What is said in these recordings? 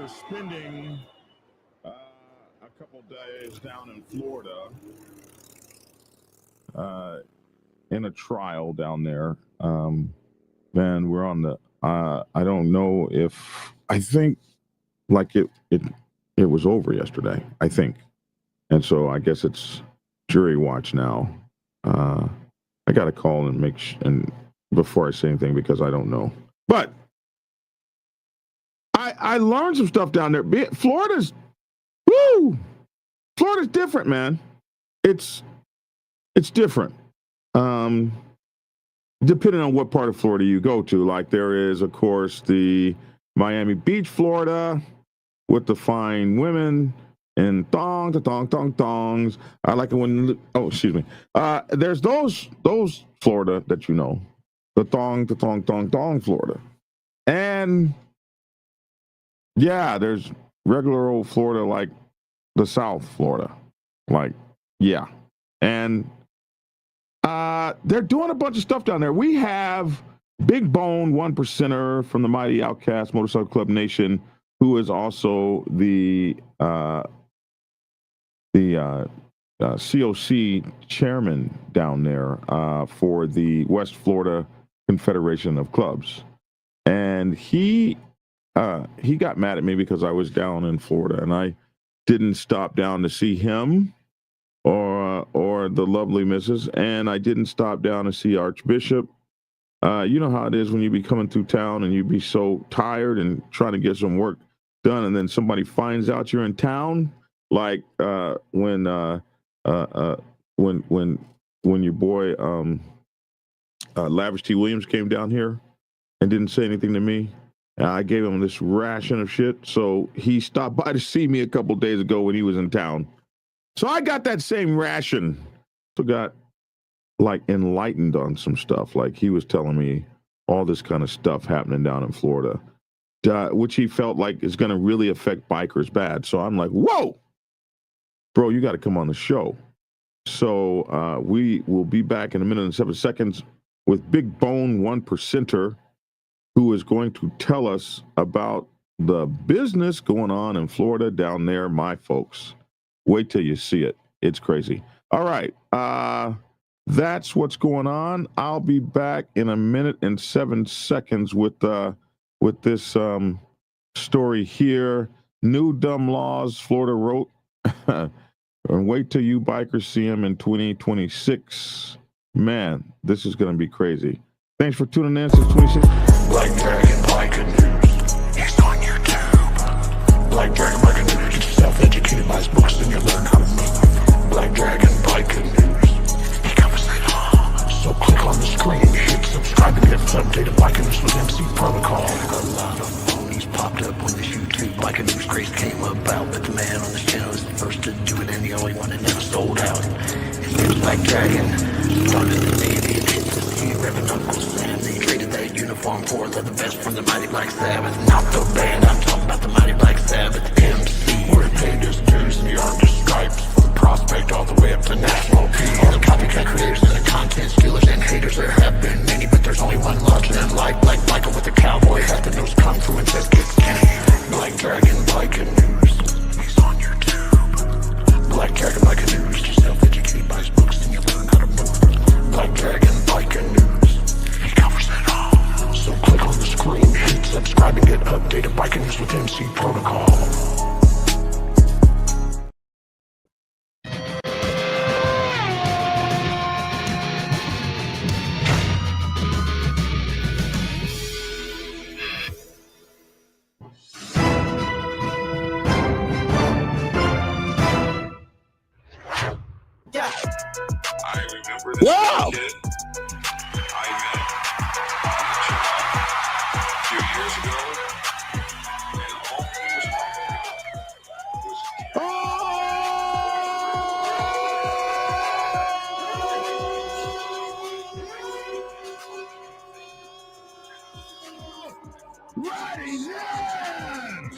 after spending a couple days down in Florida in a trial down there, man, we're on the, I don't know if, I think like it was over yesterday, I think. And so I guess it's jury watch now. I got to call and and before I say anything, because I don't know. But I learned some stuff down there. Florida's different, man. It's different. Depending on what part of Florida you go to. Like there is, of course, the Miami Beach, Florida, with the fine women and thongs. I like it when, excuse me. There's those Florida that you know, the thong Florida. And yeah, there's regular old Florida, like the South Florida. Like, yeah. And they're doing a bunch of stuff down there. We have Big Bone, 1%er from the mighty Outcast Motorcycle Club Nation, who is also the COC chairman down there for the West Florida Confederation of Clubs. And he got mad at me because I was down in Florida and I didn't stop down to see him or the lovely missus, and I didn't stop down to see Archbishop. You know how it is when you be coming through town and you be so tired and trying to get some work done, and then somebody finds out you're in town, like when your boy Lavish T. Williams came down here and didn't say anything to me. I gave him this ration of shit, so he stopped by to see me a couple days ago when he was in town. So I got that same ration. So got like enlightened on some stuff. Like he was telling me all this kind of stuff happening down in Florida, which he felt like is going to really affect bikers bad. So I'm like, whoa, bro, you got to come on the show. So we will be back in a minute and 7 seconds with Big Bone, 1%er, who is going to tell us about the business going on in Florida down there, my folks. Wait till you see it. It's crazy. All right. That's what's going on. I'll be back in a minute and 7 seconds with this story here. New dumb laws Florida wrote. And wait till you bikers see them in 2026. Man, this is going to be crazy. Thanks for tuning in since 26. Black Dragon Biker News. He's on YouTube. Black Dragon Biker News. Get yourself educated by his books and you'll learn how to move. Black Dragon Biker News. He covers it all. So click on the screen, hit subscribe and get updated Biker News with MC Protocol. A lot of phonies popped up when this YouTube Biker News craze came about, but the man on this channel is the first to do it and the only one that never sold out. His name's Black Dragon. Started the day they hit the scene, revving Uncle Sam. They traded that uniform for the best from the mighty Black Sabbath. Not the band, I'm talking about the mighty Black Sabbath. MC, where he paid his dues and he earned his stripes. From prospect all the way up to national peace. All the copycat creators and the content stealers and haters, there have been many, but there's only one larger than life. Black Biker with a cowboy hat that knows kung fu and says get skinny. Black Dragon Biker News. He's on YouTube. Black Dragon Biker News. Just self-educated by his books and you learn how to move. Black Dragon Biker News. He covers it all. So click on the screen, hit subscribe and get updated Biker News with MC Protocol. Wow. I met a few years ago, and all he was talking about was righty then.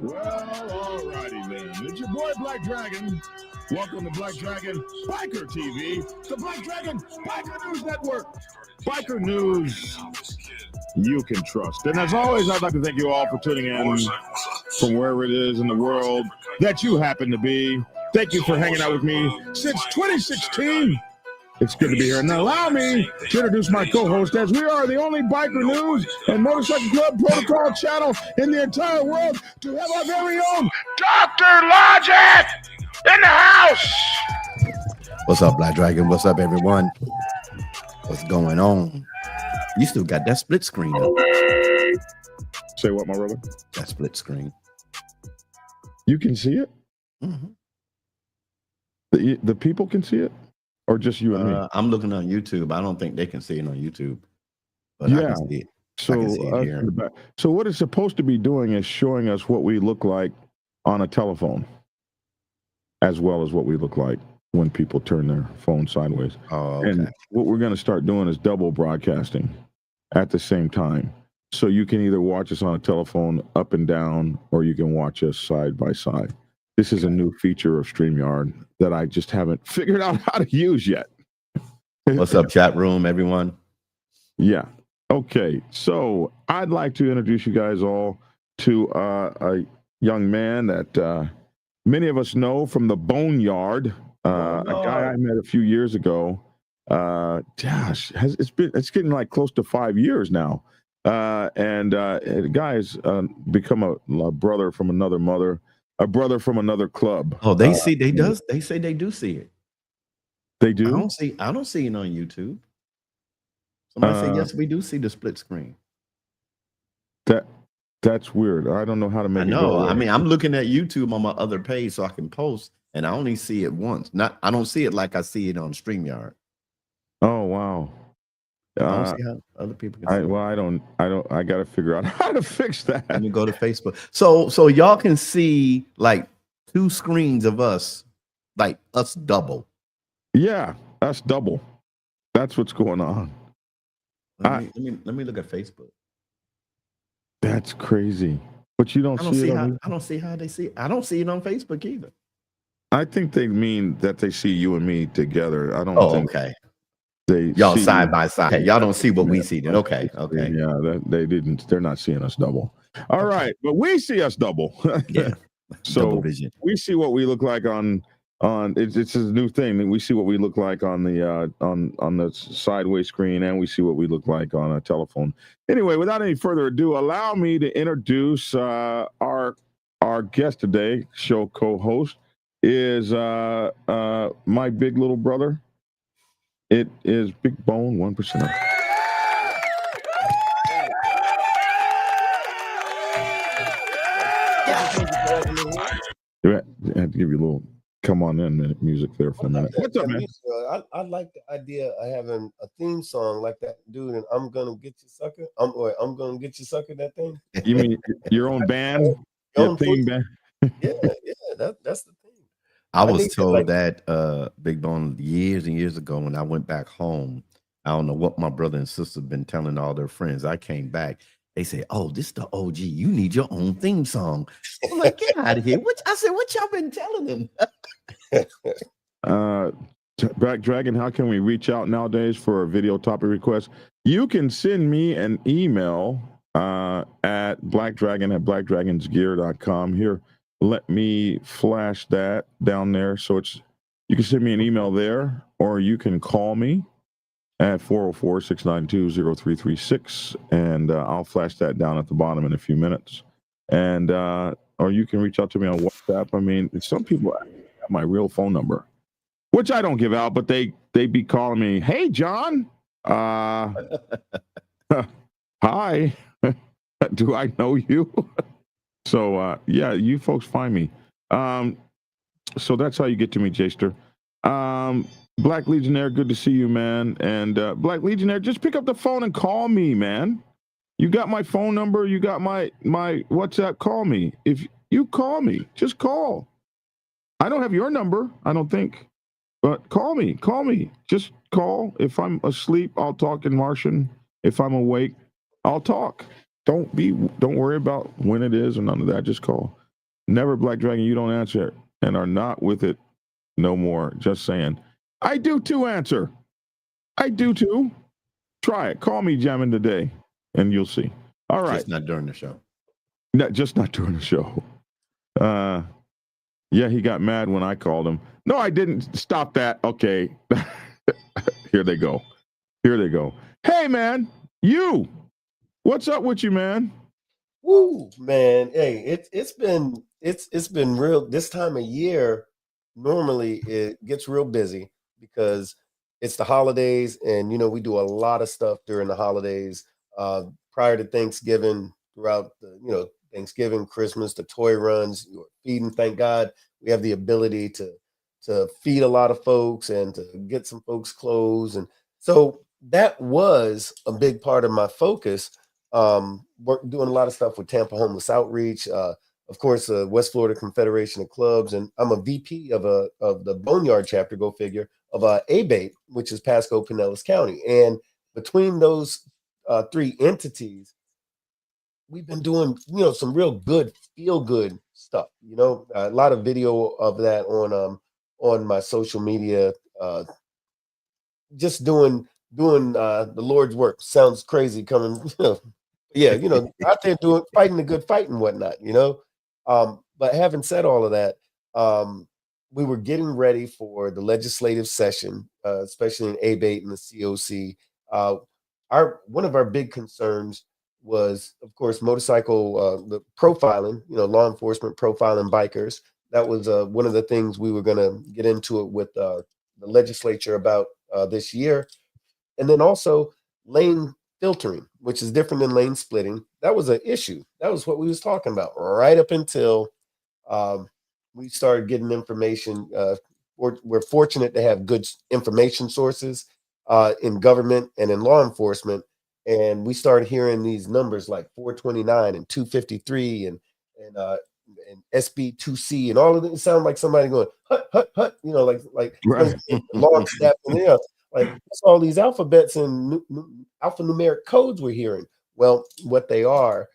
Well, all righty then. It's your boy Black Dragon. Welcome to Black Dragon Biker TV, the Black Dragon Biker News Network. Biker News you can trust. And as always, I'd like to thank you all for tuning in from wherever it is in the world that you happen to be. Thank you for hanging out with me since 2016. It's good to be here. And allow me to introduce my co-host, as we are the only biker news and motorcycle club protocol channel in the entire world to have our very own Dr. Logic in the house. What's up, Black Dragon? What's up, everyone? What's going on? You still got that split screen up. Say what, my brother? That split screen. You can see it? Mm-hmm. The people can see it? Or just you and me? I'm looking on YouTube. I don't think they can see it on YouTube. But Yeah. I can see it. So, I can see it here. So what it's supposed to be doing is showing us what we look like on a telephone, as well as what we look like when people turn their phone sideways. Oh, okay. And what we're going to start doing is double broadcasting at the same time. So you can either watch us on a telephone up and down, or you can watch us side by side. This is a new feature of StreamYard that I just haven't figured out how to use yet. What's up, chat room, everyone? Yeah. Okay. So I'd like to introduce you guys all to a young man that many of us know from the Boneyard. A guy I met a few years ago. It's getting like close to 5 years now. And the guy has become a brother from another mother, a brother from another club. Oh, they say they do see it. They do? I don't see it on YouTube. Somebody say yes, we do see the split screen. That's weird. I don't know how to make it. I know. I mean, I'm looking at YouTube on my other page so I can post, and I only see it once. I don't see it like I see it on StreamYard. Oh wow. I don't see how other people can see it. I got to figure out how to fix that. Let me go to Facebook. So y'all can see like two screens of us, like us double. Yeah, that's double. That's what's going on. Let me look at Facebook. That's crazy. But you don't see it. I don't see how they see it. I don't see it on Facebook either. I think they mean that they see you and me together. I don't think okay. Y'all side by side. Okay, y'all don't see what we see then. Okay. Yeah, they're not seeing us double. All right, but we see us double. Yeah. So double vision. We see what we look like on it's a new thing. We see what we look like on the sideways screen, and we see what we look like on a telephone. Anyway, without any further ado, allow me to introduce our guest today. Show co-host is my big little brother. It is Big Bone 1%. I have to give you a little come on in minute music there for a minute. What's up, man? I like the idea of having a theme song like that, dude. And I'm gonna get you, sucker. I'm gonna get you, sucker. That thing. You mean your own band? Your theme band? Yeah. That's the thing. I was told that Big Bone years and years ago when I went back home. I don't know what my brother and sister been telling all their friends. I came back. They said, "Oh, this is the OG. You need your own theme song." I'm like, "Get out of here!" I said, "What y'all been telling them?" Black Dragon, how can we reach out nowadays for a video topic request? You can send me an email at blackdragon@blackdragonsgear.com. Here, let me flash that down there. So you can send me an email there, or you can call me at 404-692-0336, and I'll flash that down at the bottom in a few minutes. And or you can reach out to me on WhatsApp. I mean, some people have my real phone number, which I don't give out, but they be calling me, "Hey, John, hi, do I know you?" So yeah, you folks find me. So that's how you get to me, Jaster. Black Legionnaire, good to see you, man. And Black Legionnaire, just pick up the phone and call me, man. You got my phone number. You got my WhatsApp. Call me. If you call me, just call. I don't have your number, I don't think, but call me. Just call. If I'm asleep, I'll talk in Martian. If I'm awake, I'll talk. Don't worry about when it is or none of that. Just call. Never, Black Dragon, you don't answer and are not with it no more. Just saying. I do too answer. I do too. Try it. Call me jamming today. and you'll see. All right. Just not during the show. Just not during the show. Yeah, he got mad when I called him. No, I didn't. Stop that. Okay. Here they go. Here they go. Hey, man, what's up with you, man? Woo, man. Hey, it's been real this time of year. Normally it gets real busy because it's the holidays, and we do a lot of stuff during the holidays, prior to Thanksgiving, throughout the Thanksgiving, Christmas, the toy runs, feeding. Thank God we have the ability to feed a lot of folks and to get some folks clothes, and so that was a big part of my focus. Doing a lot of stuff with Tampa Homeless Outreach, of course, West Florida Confederation of Clubs, and I'm a VP of the Boneyard chapter. Go figure, of ABATE, which is Pasco Pinellas County, and between those three entities, we've been doing some real good feel good stuff. A lot of video of that on my social media. Just doing the Lord's work. Sounds crazy coming. Yeah, out there fighting the good fight and whatnot. But having said all of that, we were getting ready for the legislative session, especially in ABATE and the COC. One of our big concerns was, of course, motorcycle the profiling. Law enforcement profiling bikers. That was one of the things we were going to get into it with the legislature about this year, and then also lane filtering, which is different than lane splitting. That was an issue. That was what we was talking about right up until we started getting information. We're fortunate to have good information sources in government and in law enforcement, and we started hearing these numbers like 429 and 253 and SB2C and all of it. It sounded like somebody going hut hut hut, like Right. long step, and like that's all these alphabets and alphanumeric codes we're hearing. Well, what they are,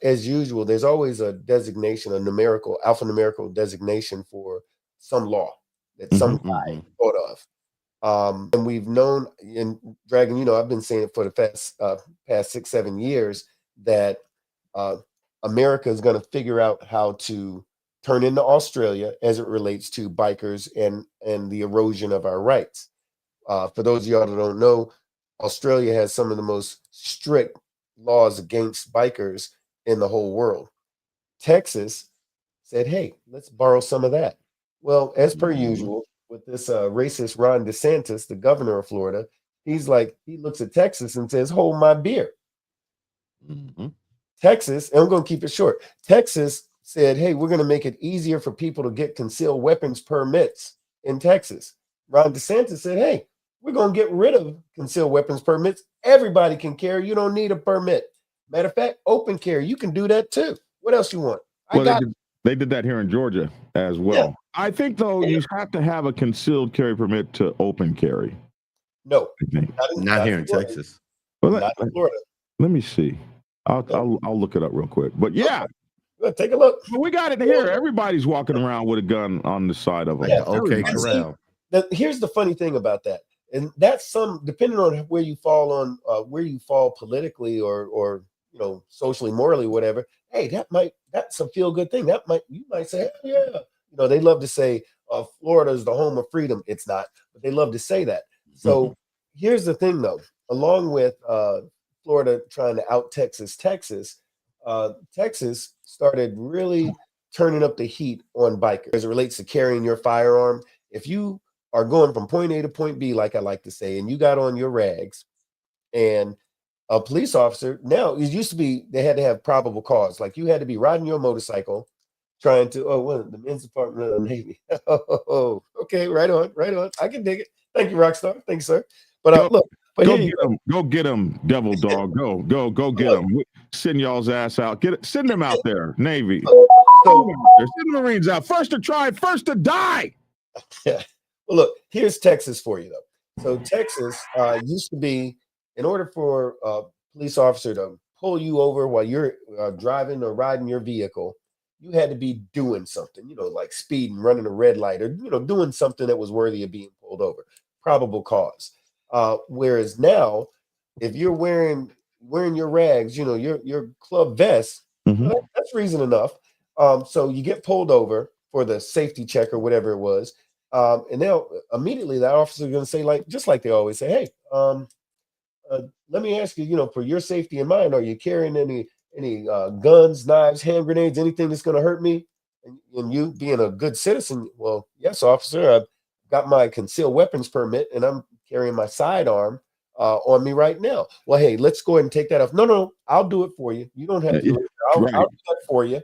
as usual, there's always a designation, a alphanumerical designation for some law that some guy thought of. And we've known in Dragon, I've been saying it for the past 6-7 years that America is going to figure out how to turn into Australia as it relates to bikers and the erosion of our rights. For those of y'all that don't know, Australia has some of the most strict laws against bikers in the whole world. Texas said, hey, let's borrow some of that. Well, as per usual, with this racist Ron DeSantis, the governor of Florida, he looks at Texas and says, hold my beer. Texas, and I'm going to keep it short. Texas said, hey, we're going to make it easier for people to get concealed weapons permits in Texas. Ron DeSantis said, hey, we're going to get rid of concealed weapons permits. Everybody can carry. You don't need a permit. Matter of fact, open carry. You can do that too. What else you want? They did that here in Georgia as well. Yeah. I think, though, you have to have a concealed carry permit to open carry. No. Not here in Texas. Well, not in Florida. Let me see. I'll look it up real quick. But yeah. Okay. Take a look. We got it here. Everybody's walking around with a gun on the side of them. Yeah. Okay, corral. Here's the funny thing about that. And that's depending on where you fall politically or socially, morally, whatever. Hey, that's a feel good thing. You might say, yeah. They love to say Florida is the home of freedom. It's not, but they love to say that. So here's the thing, though. Along with Florida trying to out Texas, Texas started really turning up the heat on bikers as it relates to carrying your firearm. If you are going from point A to point B, like I like to say, and you got on your rags, and a police officer, now it used to be they had to have probable cause. Like you had to be riding your motorcycle trying to, the men's department of the Navy. Okay, right on. I can dig it. Thank you, Rockstar. Thank you, sir. But look, go get him, devil dog. Go get him. Send y'all's ass out. Send them out there, Navy. Send the Marines out. First to try, first to die. Yeah. Well, look, here's Texas for you, though. So Texas used to be, in order for a police officer to pull you over while you're driving or riding your vehicle, you had to be doing something, like speeding, running a red light, or, doing something that was worthy of being pulled over. Probable cause. Whereas now, if you're wearing, wearing your rags, your club vest, Mhm. well, that's reason enough. So you get pulled over for the safety check or whatever it was. And now immediately that officer is going to say, like, just like they always say, hey, let me ask you, for your safety and mine, are you carrying any guns, knives, hand grenades, anything that's going to hurt me? And you being a good citizen, well, yes, officer, I've got my concealed weapons permit and I'm carrying my sidearm on me right now. Well, hey, let's go ahead and take that off. No, no, I'll do it for you. You don't have to do it. Right. I'll do that for you.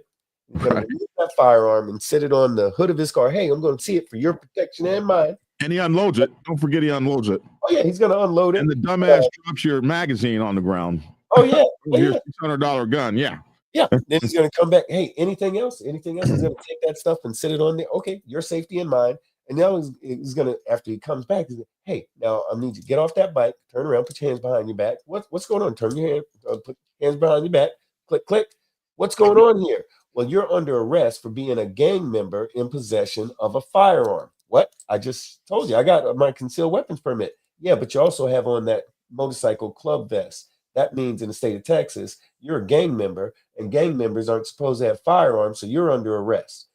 He's going to remove that firearm and set it on the hood of his car. Hey, I'm going to see it for your protection and mine. And he unloads it. Don't forget he unloads it. Oh yeah, he's going to unload it. And the dumbass drops your magazine on the ground. Oh yeah, Here's $600 gun. Yeah. Yeah. Then he's going to come back. Hey, anything else? Anything else? He's going to take that stuff and sit it on there. Okay, your safety in mind. And now he's going to, after he comes back, he's like, hey, now I need you to get off that bike, turn around, put your hands behind your back. What's going on? Turn your hand, put your hands behind your back. Click, click. What's going on here? Well, you're under arrest for being a gang member in possession of a firearm. What? I just told you, I got my concealed weapons permit. Yeah, but you also have on that motorcycle club vest. That means in the state of Texas, you're a gang member, and gang members aren't supposed to have firearms, so you're under arrest.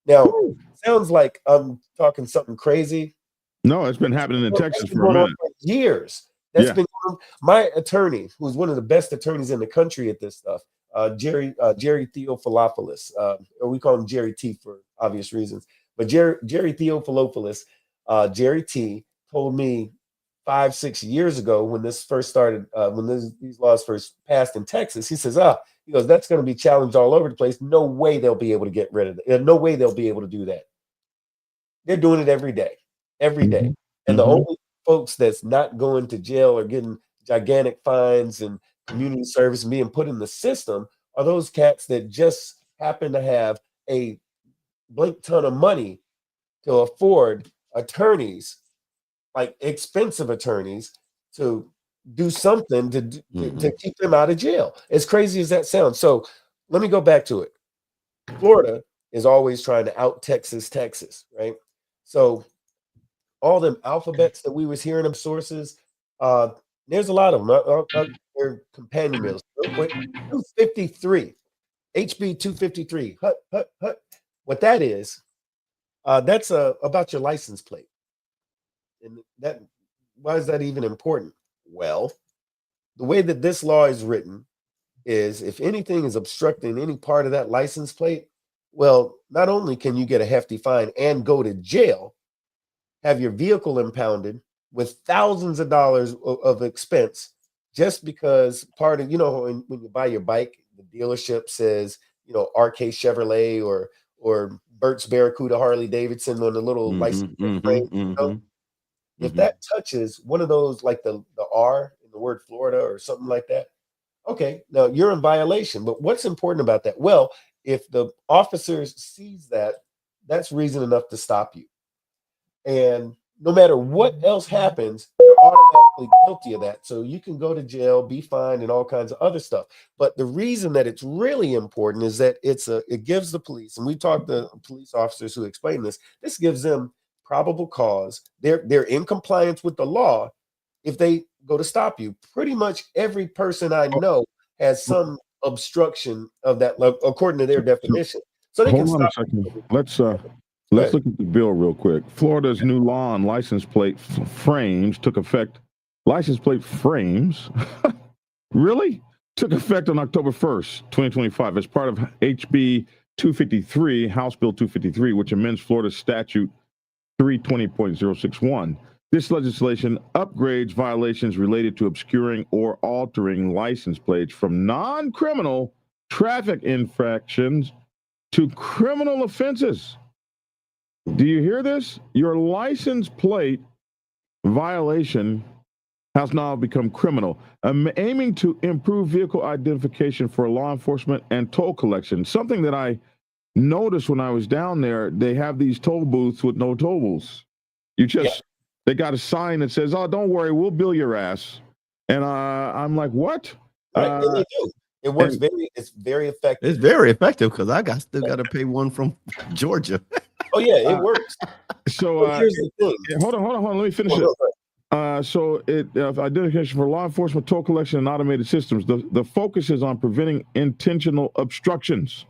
Now, sounds like I'm talking something crazy. No, it's been happening in Texas for a minute. For years. That's been my attorney, who's one of the best attorneys in the country at this stuff, Jerry Theophilopoulos, or we call him Jerry T for obvious reasons. But Jerry Theophilopoulos, Jerry T, told me 5-6 years ago when this first started, when these laws first passed in Texas, he says, he goes, that's going to be challenged all over the place. No way they'll be able to get rid of it. No way they'll be able to do that. They're doing it every day. And the only folks that's not going to jail or getting gigantic fines and community service and being put in the system are those cats that just happen to have a blank ton of money to afford attorneys, like expensive attorneys, to do something to keep them out of jail. As crazy as that sounds. So let me go back to it. Florida is always trying to out Texas, right? So all them alphabets that we was hearing of sources, there's a lot of them. They're companion bills. Real quick, 253, HB 253. Hut. What that is, that's about your license plate. And that, why is that even important? Well, the way that this law is written is if anything is obstructing any part of that license plate, well, not only can you get a hefty fine and go to jail, have your vehicle impounded with thousands of dollars of expense just because part of, when you buy your bike, the dealership says, RK Chevrolet or Burt's Barracuda Harley Davidson on the little license frame. If that touches one of those, like the R in the word Florida or something like that, okay, now you're in violation. But what's important about that? Well, if the officers sees that, that's reason enough to stop you. And no matter what else happens, you're automatically guilty of that. So you can go to jail, be fined, and all kinds of other stuff. But the reason that it's really important is that it gives the police, and we talked to police officers who explain this, this gives them probable cause. They're in compliance with the law if they go to stop you. Pretty much every person I know has some obstruction of that, according to their definition. So they can stop. Let's look at the bill real quick. Florida's new law on license plate frames took effect. License plate frames really took effect on October 1st, 2025 as part of HB 253, House Bill 253, which amends Florida statute 320.061. This legislation upgrades violations related to obscuring or altering license plates from non-criminal traffic infractions to criminal offenses. Do you hear this? Your license plate violation has now become criminal, aiming to improve vehicle identification for law enforcement and toll collection. Something that I noticed when I was down there, they have these toll booths with no tolls. They got a sign that says, "Oh, don't worry, we'll bill your ass." And I'm like, "What?" Right, they do. It works it's very effective. It's very effective because I still got to pay one from Georgia. Oh yeah, it works. So here's the thing. Hold on. Let me finish it. So identification for law enforcement, toll collection, and automated systems. The focus is on preventing intentional obstructions,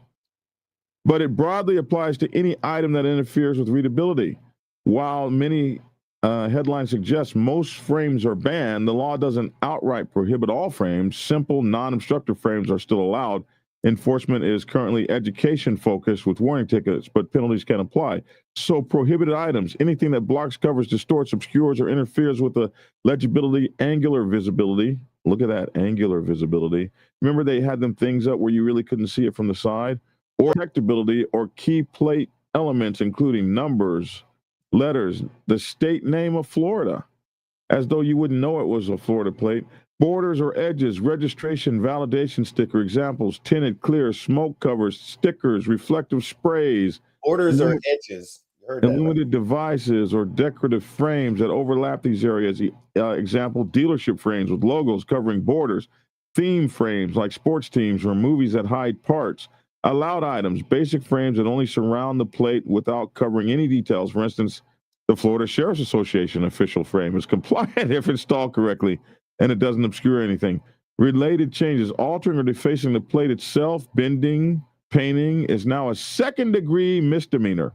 but it broadly applies to any item that interferes with readability. While many headlines suggest most frames are banned, the law doesn't outright prohibit all frames. Simple, non-obstructive frames are still allowed. Enforcement is currently education focused with warning tickets, but penalties can apply. So prohibited items, anything that blocks, covers, distorts, obscures, or interferes with the legibility, angular visibility. Look at that, angular visibility. Remember they had them things up where you really couldn't see it from the side? Or detectability or key plate elements, including numbers, letters, the state name of Florida, as though you wouldn't know it was a Florida plate. Borders or edges, registration, validation sticker, examples, tinted clear, smoke covers, stickers, reflective sprays. Borders or edges. You heard that, right? Illuminated devices or decorative frames that overlap these areas. Example, dealership frames with logos covering borders. Theme frames like sports teams or movies that hide parts. Allowed items, basic frames that only surround the plate without covering any details. For instance, the Florida Sheriff's Association official frame is compliant if installed correctly and it doesn't obscure anything. Related changes, altering or defacing the plate itself, bending, painting is now a second-degree misdemeanor.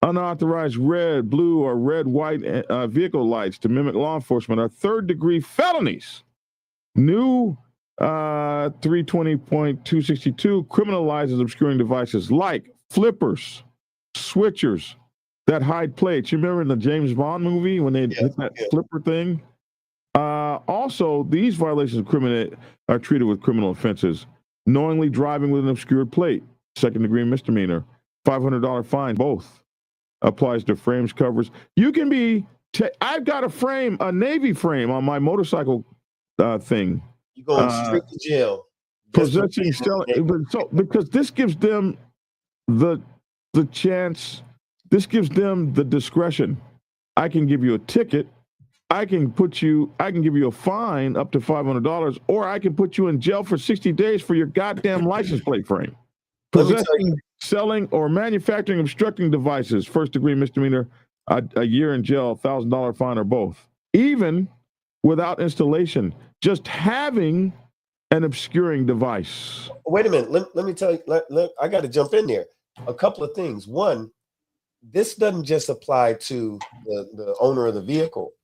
Unauthorized red, blue, or red-white vehicle lights to mimic law enforcement are third-degree felonies. New 320.262 criminalizes obscuring devices like flippers, switchers that hide plates. You remember in the James Bond movie when they hit that flipper thing? Also, these violations are treated with criminal offenses. Knowingly driving with an obscured plate, second-degree misdemeanor, $500 fine, both. Applies to frames, covers. You can be, I've got a frame, a Navy frame on my motorcycle thing. You're going straight to jail. Possessing, because this gives them the chance, this gives them the discretion. I can give you a ticket. I can give you a fine up to $500, or I can put you in jail for 60 days for your goddamn license plate frame. Possessing, selling, or manufacturing obstructing devices, first-degree misdemeanor, a year in jail, $1,000 fine, or both. Even without installation, just having an obscuring device. Wait a minute. Let me tell you. I got to jump in there. A couple of things. One, this doesn't just apply to the owner of the vehicle.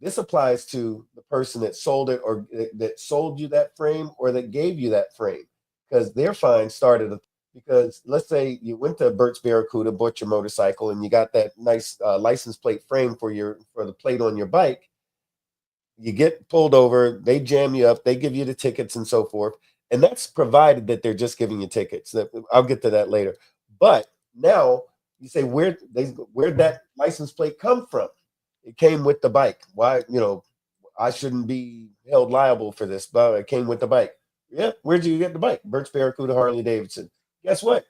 This applies to the person that sold it or that sold you that frame or that gave you that frame, because their fine started because let's say you went to Burt's Barracuda, bought your motorcycle, and you got that nice license plate frame for the plate on your bike. You get pulled over, they jam you up, they give you the tickets and so forth. And that's provided that they're just giving you tickets. I'll get to that later. But now you say, where'd that license plate come from? It came with the bike. Why, I shouldn't be held liable for this, but it came with the bike. Yeah, where'd you get the bike? Burt's Barracuda, Harley Davidson. Guess what?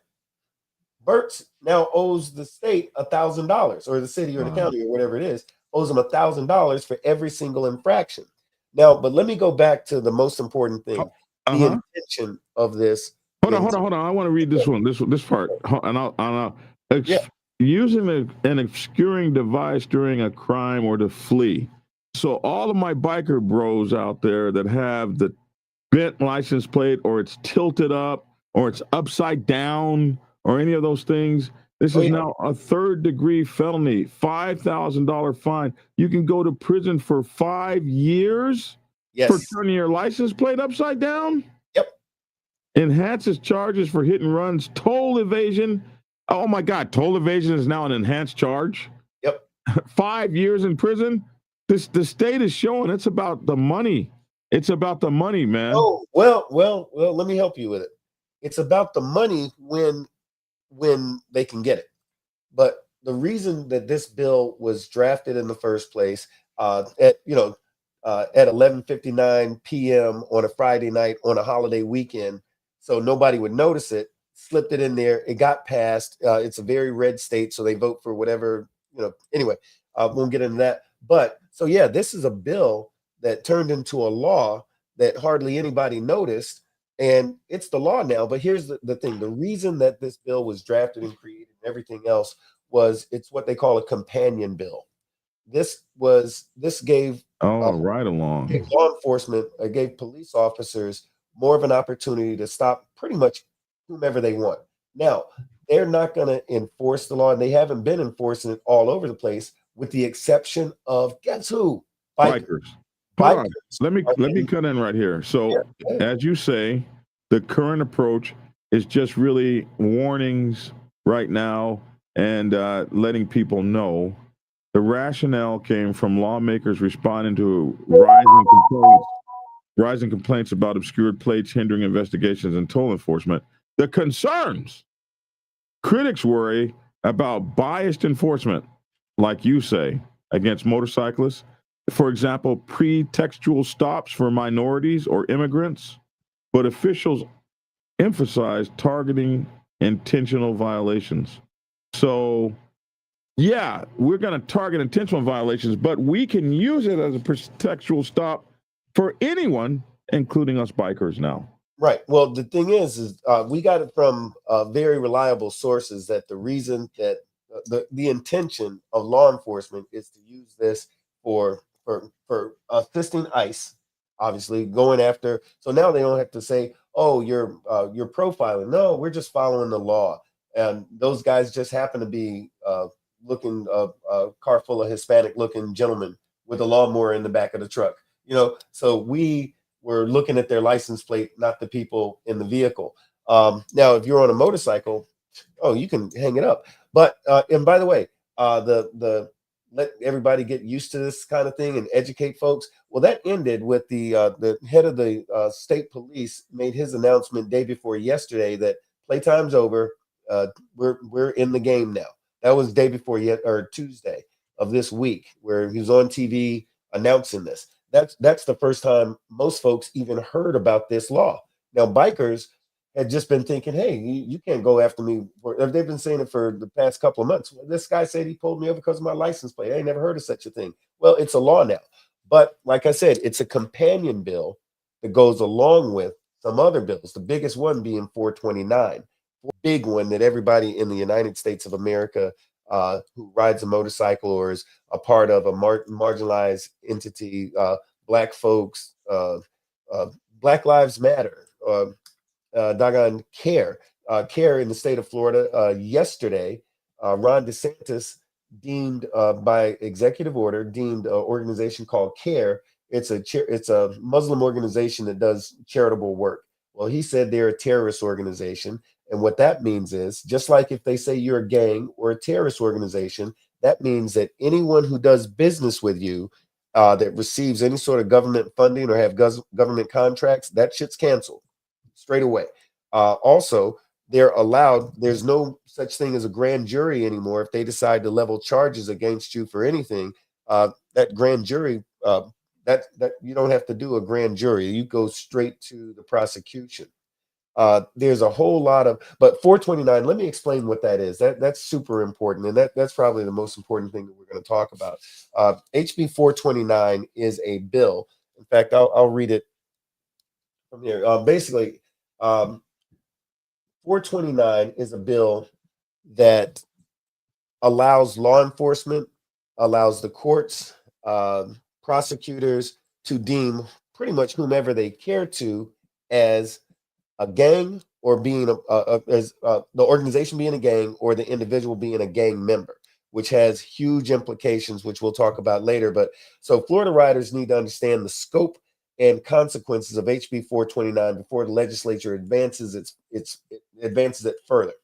Burt's now owes the state $1,000, or the city or the county or whatever it is, owes them $1,000 for every single infraction. Now, but let me go back to the most important thing: the intention of this. Hold on. I want to read this one. This part, and using an obscuring device during a crime or to flee. So all of my biker bros out there that have the bent license plate, or it's tilted up, or it's upside down, or any of those things, this is now a third-degree felony, $5,000 fine. You can go to prison for 5 years for turning your license plate upside down. Yep. Enhances charges for hit and runs, toll evasion. Oh my God, toll evasion is now an enhanced charge. Yep. 5 years in prison. The state is showing it's about the money. It's about the money, man. Oh, well, let me help you with it. It's about the money when they can get it. But the reason that this bill was drafted in the first place at 11:59 p.m. on a Friday night on a holiday weekend, so nobody would notice it, slipped it in there. It got passed. It's a very red state, so they vote for whatever, Anyway, won't get into that. But so, yeah, this is a bill that turned into a law that hardly anybody noticed. And it's the law now. But here's the thing. The reason that this bill was drafted and created and everything else was it's what they call a companion bill. this gave Oh, right along. gave law enforcement, gave police officers more of an opportunity to stop pretty much whomever they want. Now, they're not going to enforce the law, and they haven't been enforcing it all over the place, with the exception of guess who? Bikers. Hold on. Let me in- cut in right here. So, Yeah. as you say, the current approach is just really warnings right now and letting people know. The rationale came from lawmakers responding to rising complaints about obscured plates hindering investigations and toll enforcement. The concerns critics worry about biased enforcement, like you say, against motorcyclists. For example, pretextual stops for minorities or immigrants, but officials emphasize targeting intentional violations. So, yeah, we're going to target intentional violations, but we can use it as a pretextual stop for anyone, including us bikers now. Right. Well, the thing is we got it from very reliable sources that the reason that the intention of law enforcement is to use this for assisting ICE, obviously going after. So now they don't have to say, "Oh, you're profiling." No, we're just following the law, and those guys just happen to be looking a car full of Hispanic-looking gentlemen with a lawnmower in the back of the truck. So we're looking at their license plate, not the people in the vehicle. Now, if you're on a motorcycle, oh, you can hang it up. But and by the way, the let everybody get used to this kind of thing and educate folks. Well, that ended with the head of the state police made his announcement day before yesterday that playtime's over. We're in the game now. That was day before Tuesday of this week, where he was on TV announcing this. That's the first time most folks even heard about this law. Now, bikers had just been thinking, "Hey, you can't go after me." They've been saying it for the past couple of months. Well, this guy said he pulled me over because of my license plate. I ain't never heard of such a thing. Well, it's a law now. But like I said, it's a companion bill that goes along with some other bills. The biggest one being 429, big one that everybody in the United States of America who rides a motorcycle or is a part of a marginalized entity, Black folks, Black Lives Matter, doggone CARE in the state of Florida. Yesterday, Ron DeSantis deemed by executive order deemed an organization called CARE. It's a Muslim organization that does charitable work. Well, he said they're a terrorist organization. And what that means is, just like if they say you're a gang or a terrorist organization, that means that anyone who does business with you that receives any sort of government funding or have government contracts, that shit's canceled straight away. Also, there's no such thing as a grand jury anymore. If they decide to level charges against you for anything, that grand jury, that you don't have to do a grand jury. You go straight to the prosecution. There's a whole lot of, but 429, let me explain what that is. That's super important. And that's probably the most important thing that we're going to talk about. HB 429 is a bill. In fact, I'll read it from here. Basically, 429 is a bill that allows law enforcement, allows the courts, prosecutors to deem pretty much whomever they care to as a gang, or being as the organization being a gang, or the individual being a gang member, which has huge implications, which we'll talk about later. But so Florida riders need to understand the scope and consequences of HB 429 before the legislature advances it further.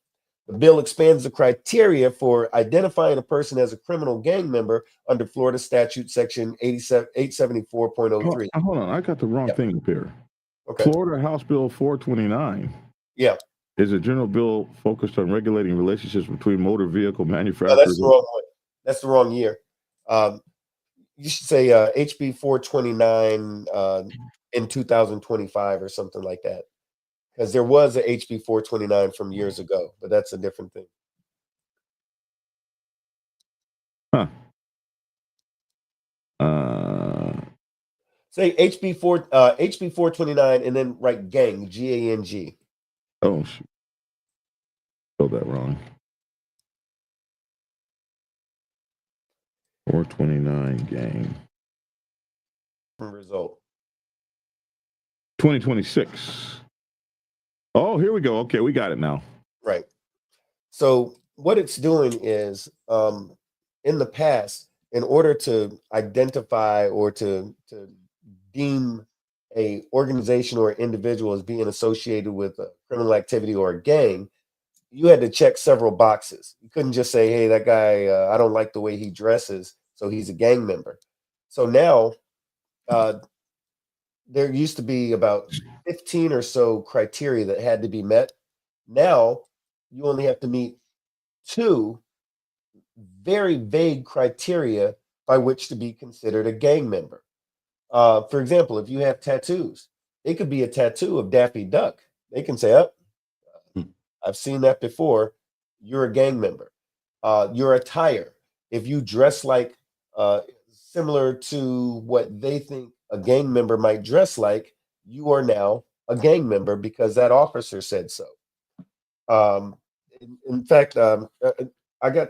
The bill expands the criteria for identifying a person as a criminal gang member under Florida statute section 874.03. Hold on, I got the wrong thing up here. Okay. Florida House Bill 429 Yeah. is a general bill focused on regulating relationships between motor vehicle No, manufacturers. that's the wrong one. That's the wrong year. You should say HB 429 in 2025 or something like that, because there was a HB 429 from years ago, but that's a different thing. Huh. Say HB 429 and then write gang, GANG. Oh, shoot. Spelled that wrong. 429 gang. Result. 2026. Oh, here we go. Okay, we got it now. Right. So what it's doing is, in the past, in order to identify or to deem a organization or individual as being associated with a criminal activity or a gang, you had to check several boxes. You couldn't just say, "Hey, that guy, I don't like the way he dresses, so he's a gang member." So now, there used to be about 15 or so criteria that had to be met. Now, you only have to meet 2 very vague criteria by which to be considered a gang member. For example, if you have tattoos, it could be a tattoo of Daffy Duck. They can say, "Oh, I've seen that before. You're a gang member." Your attire, if you dress like similar to what they think a gang member might dress like, you are now a gang member because that officer said so. In fact, I got.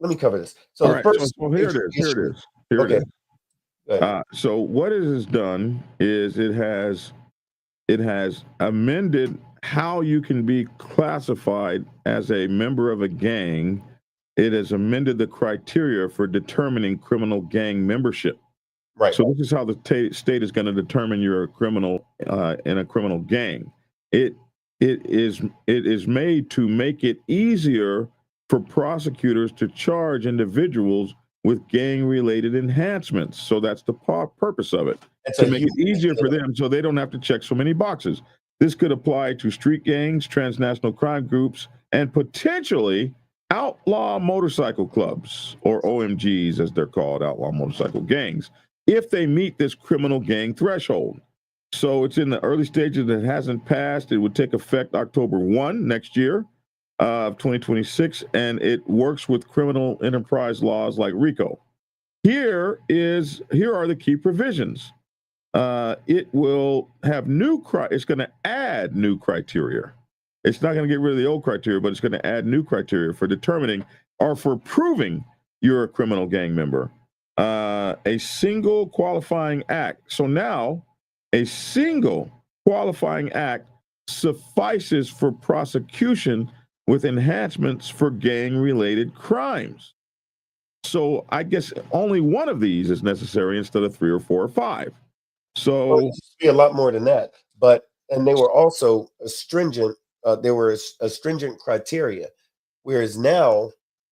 Let me cover this. So All the right. first So here it is. Here issue- it is. Here Okay. it is. Go ahead. So what it has done is it has amended how you can be classified as a member of a gang. It has amended the criteria for determining criminal gang membership. Right. So this is how the state is going to determine you're a criminal in a criminal gang. It is made to make it easier for prosecutors to charge individuals with gang-related enhancements. So that's the purpose of it, It's to a make huge- it easier for them so they don't have to check so many boxes. This could apply to street gangs, transnational crime groups, and potentially outlaw motorcycle clubs, or OMGs as they're called, outlaw motorcycle gangs, if they meet this criminal gang threshold. So it's in the early stages. It hasn't passed. It would take effect October 1 next year of 2026, and it works with criminal enterprise laws like RICO. Here are the key provisions. It will have it's going to add new criteria. It's not going to get rid of the old criteria, but it's going to add new criteria for determining or for proving you're a criminal gang member. A single qualifying act. So now a single qualifying act suffices for prosecution with enhancements for gang-related crimes. So I guess only one of these is necessary instead of 3 or 4 or 5. So Well, it used to be a lot more than that, and they were also stringent. There were a stringent criteria, whereas now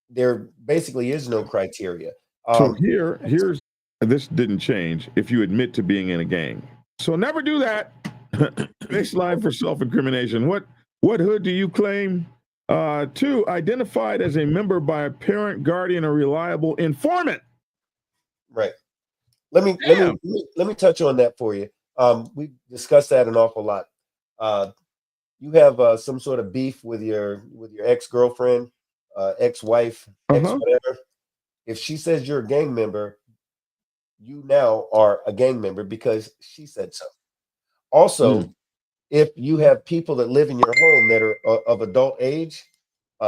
there basically is no criteria. So here's this didn't change if you admit to being in a gang. So never do that. Next line for self-incrimination. What hood do you claim? 2, identified as a member by a parent, guardian, or reliable informant. Right. Let me touch on that for you. We discussed that an awful lot. You have some sort of beef with your ex-girlfriend, ex-wife, ex-whatever. If she says you're a gang member, you now are a gang member because she said so. Also, if you have people that live in your home that are of adult age,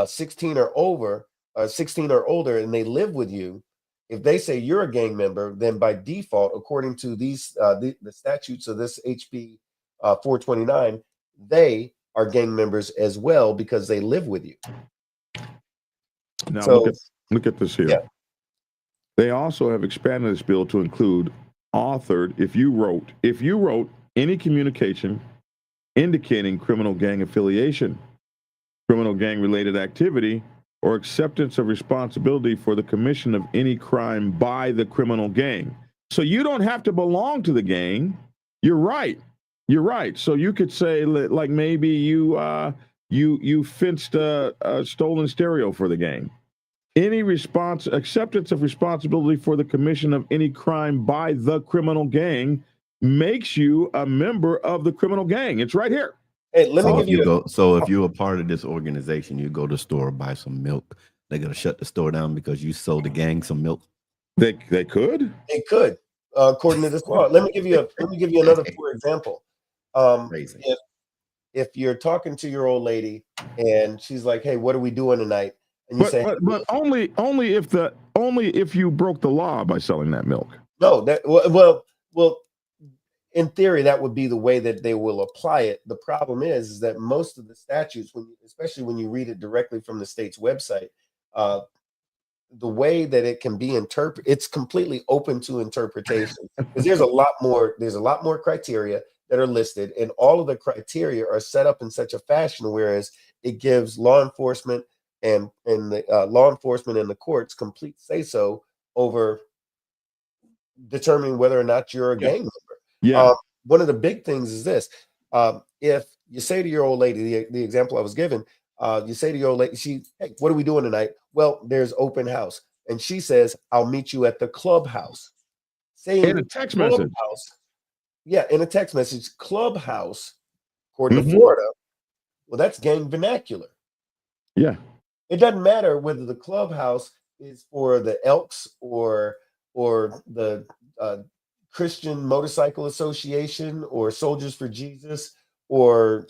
16 or older, and they live with you, if they say you're a gang member, then by default, according to these the statutes of this HB 429, they are gang members as well because they live with you. Now So, look at this here. yeah. They also have expanded this bill to include authored if you wrote any communication indicating criminal gang affiliation, criminal gang related activity, or acceptance of responsibility for the commission of any crime by the criminal gang. So you don't have to belong to the gang. You're right. So you could say like maybe you fenced a stolen stereo for the gang. Any acceptance of responsibility for the commission of any crime by the criminal gang makes you a member of the criminal gang. It's right here. Hey, let me give you. So if you're a part of this organization, you go to the store, buy some milk. They're gonna shut the store down because you sold the gang some milk. They could. They could, according to this law. Let me give you another poor example. Crazy. If you're talking to your old lady and she's like, "Hey, what are we doing tonight?" and you say, but only if you broke the law by selling that milk. no, that well, in theory, that would be the way that they will apply it. The problem is that most of the statutes, especially when you read it directly from the state's website, the way that it can be interpreted, it's completely open to interpretation. Because there's a lot more criteria that are listed, and all of the criteria are set up in such a fashion whereas it gives law enforcement and the courts complete say so over determining whether or not you're a gang member. Yeah. One of the big things is this: if you say to your old lady, the example I was given, you say to your old lady, hey, what are we doing tonight? Well, there's open house, and she says, "I'll meet you at the clubhouse." Saying In a text message. Yeah, in a text message, clubhouse, according Mm-hmm. to Florida, well, that's gang vernacular. Yeah. It doesn't matter whether the clubhouse is for the Elks or the Christian Motorcycle Association or Soldiers for Jesus or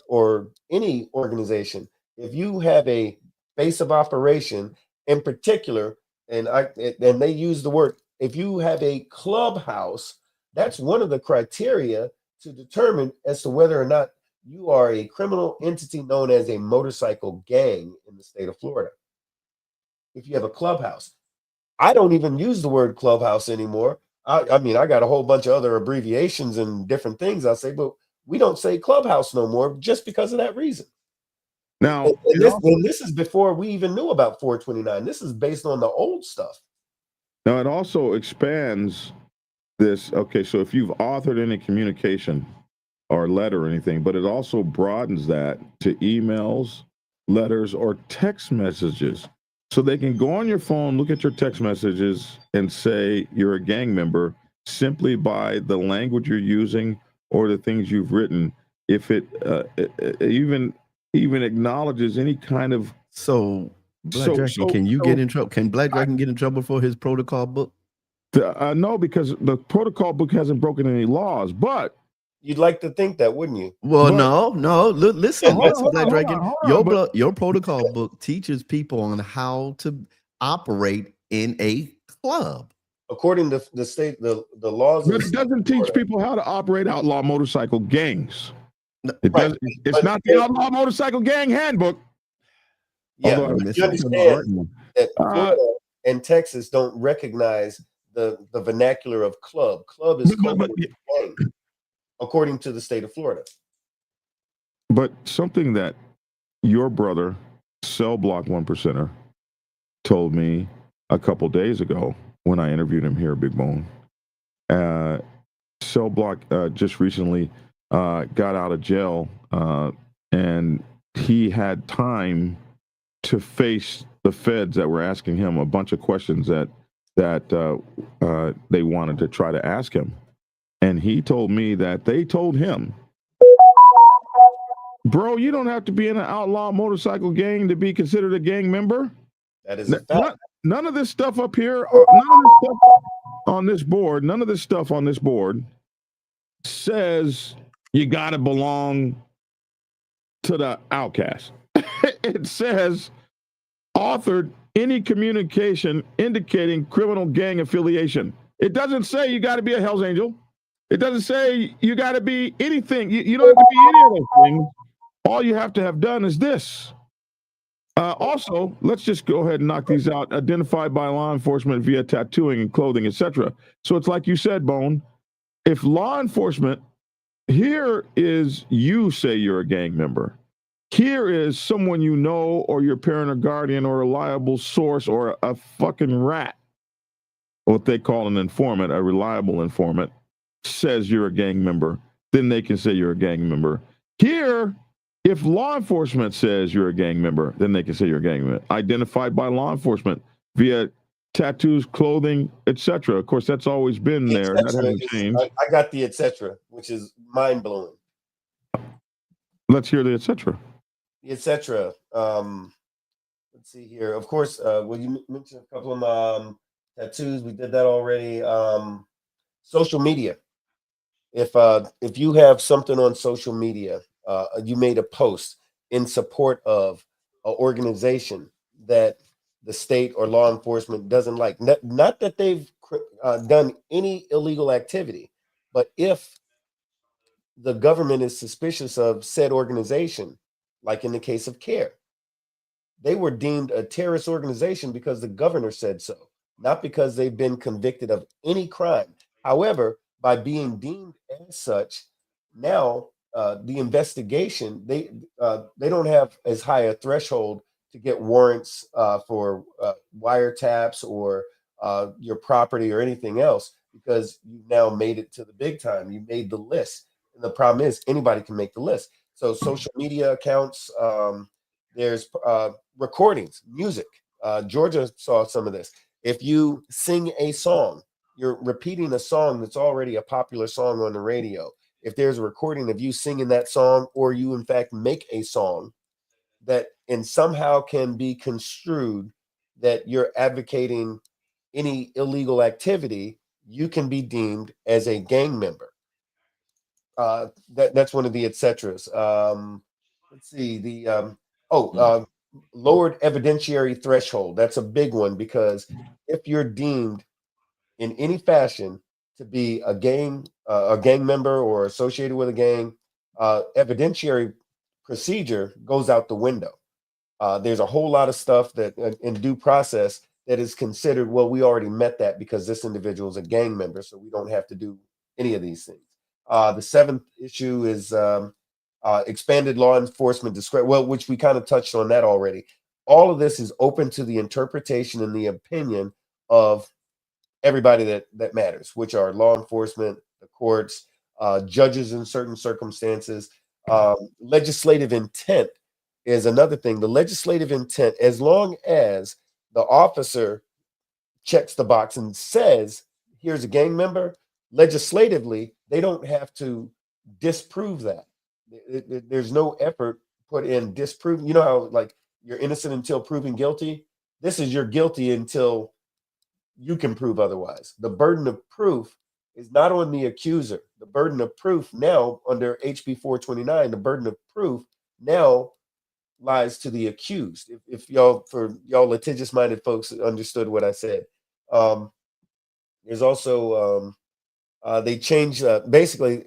any organization. If you have a base of operation in particular, and they use the word, if you have a clubhouse, that's one of the criteria to determine as to whether or not you are a criminal entity known as a motorcycle gang in the state of Florida. If you have a clubhouse, I don't even use the word clubhouse anymore. I mean, I got a whole bunch of other abbreviations and different things I say, but we don't say clubhouse no more just because of that reason. Now, and this is before we even knew about 429. This is based on the old stuff. Now, it also expands this. Okay, so if you've authored any communication or letter or anything, but it also broadens that to emails, letters, or text messages. So they can go on your phone, look at your text messages, and say you're a gang member simply by the language you're using or the things you've written. If it even acknowledges any kind of Black Dragon, can you get in trouble? Can Black Dragon get in trouble for his protocol book? No, because the protocol book hasn't broken any laws. But you'd like to think that, wouldn't you? Well, no. Listen, Black Dragon. Your protocol book teaches people on how to operate in a club. According to the state, the laws. But it doesn't teach people how to operate outlaw motorcycle gangs. It right. does. It's not the outlaw motorcycle gang handbook. Yeah, you understand that Florida and Texas don't recognize the vernacular of club. Club is gang, according to the state of Florida. But something that your brother, Cell Block 1%er, told me a couple days ago when I interviewed him here, Big Bone. Cell Block just recently got out of jail, and he had time to face the feds that were asking him a bunch of questions that they wanted to try to ask him. And he told me that they told him, bro, you don't have to be in an outlaw motorcycle gang to be considered a gang member. That is a fact. None of this stuff up here, none of this stuff on this board says you got to belong to the Outcast. It says authored any communication indicating criminal gang affiliation. It doesn't say you got to be a Hells Angel. It doesn't say you got to be anything. You don't have to be any of those things. All you have to have done is this. Also, let's just go ahead and knock these out. Identified by law enforcement via tattooing and clothing, etc. So it's like you said, Bone. If law enforcement, here is you say you're a gang member. Here is someone you know or your parent or guardian or a reliable source or a fucking rat, what they call an informant, a reliable informant, says you're a gang member, then they can say you're a gang member. Here, if law enforcement says you're a gang member, then they can say you're a gang member. Identified by law enforcement via tattoos, clothing, etc. Of course, that's always been there. That hasn't changed. I got the etc., which is mind-blowing. Let's hear the etc. Etc. Let's see here. Of course, well, you mentioned a couple of tattoos. We did that already. Social media. If you have something on social media, you made a post in support of an organization that the state or law enforcement doesn't like. Not that they've done any illegal activity, but if the government is suspicious of said organization, like in the case of CARE, they were deemed a terrorist organization because the governor said so, not because they've been convicted of any crime. However, by being deemed as such, now the investigation, they don't have as high a threshold to get warrants for wiretaps or your property or anything else, because you've now made it to the big time. You made the list. And the problem is anybody can make the list. So social media accounts, there's recordings, music. Georgia saw some of this. If you sing a song, you're repeating a song that's already a popular song on the radio. If there's a recording of you singing that song, or you in fact make a song that and somehow can be construed that you're advocating any illegal activity, you can be deemed as a gang member. That's one of the et ceteras. Let's see the lowered evidentiary threshold. That's a big one, because if you're deemed in any fashion to be a gang member or associated with a gang, evidentiary procedure goes out the window. There's a whole lot of stuff that in due process that is considered, well, we already met that because this individual is a gang member, so we don't have to do any of these things. The seventh issue is expanded law enforcement discretion, well, which we kind of touched on that already. All of this is open to the interpretation and the opinion of everybody that matters, which are law enforcement, the courts, judges in certain circumstances. Legislative intent is another thing. The legislative intent, as long as the officer checks the box and says, here's a gang member, legislatively, they don't have to disprove that. There's no effort put in disproving. You know how like you're innocent until proven guilty? This is you're guilty until you can prove otherwise. The burden of proof is not on the accuser. The burden of proof now under HB 429, the burden of proof now lies to the accused. If y'all, for y'all litigious-minded folks, understood what I said. There's also they changed basically.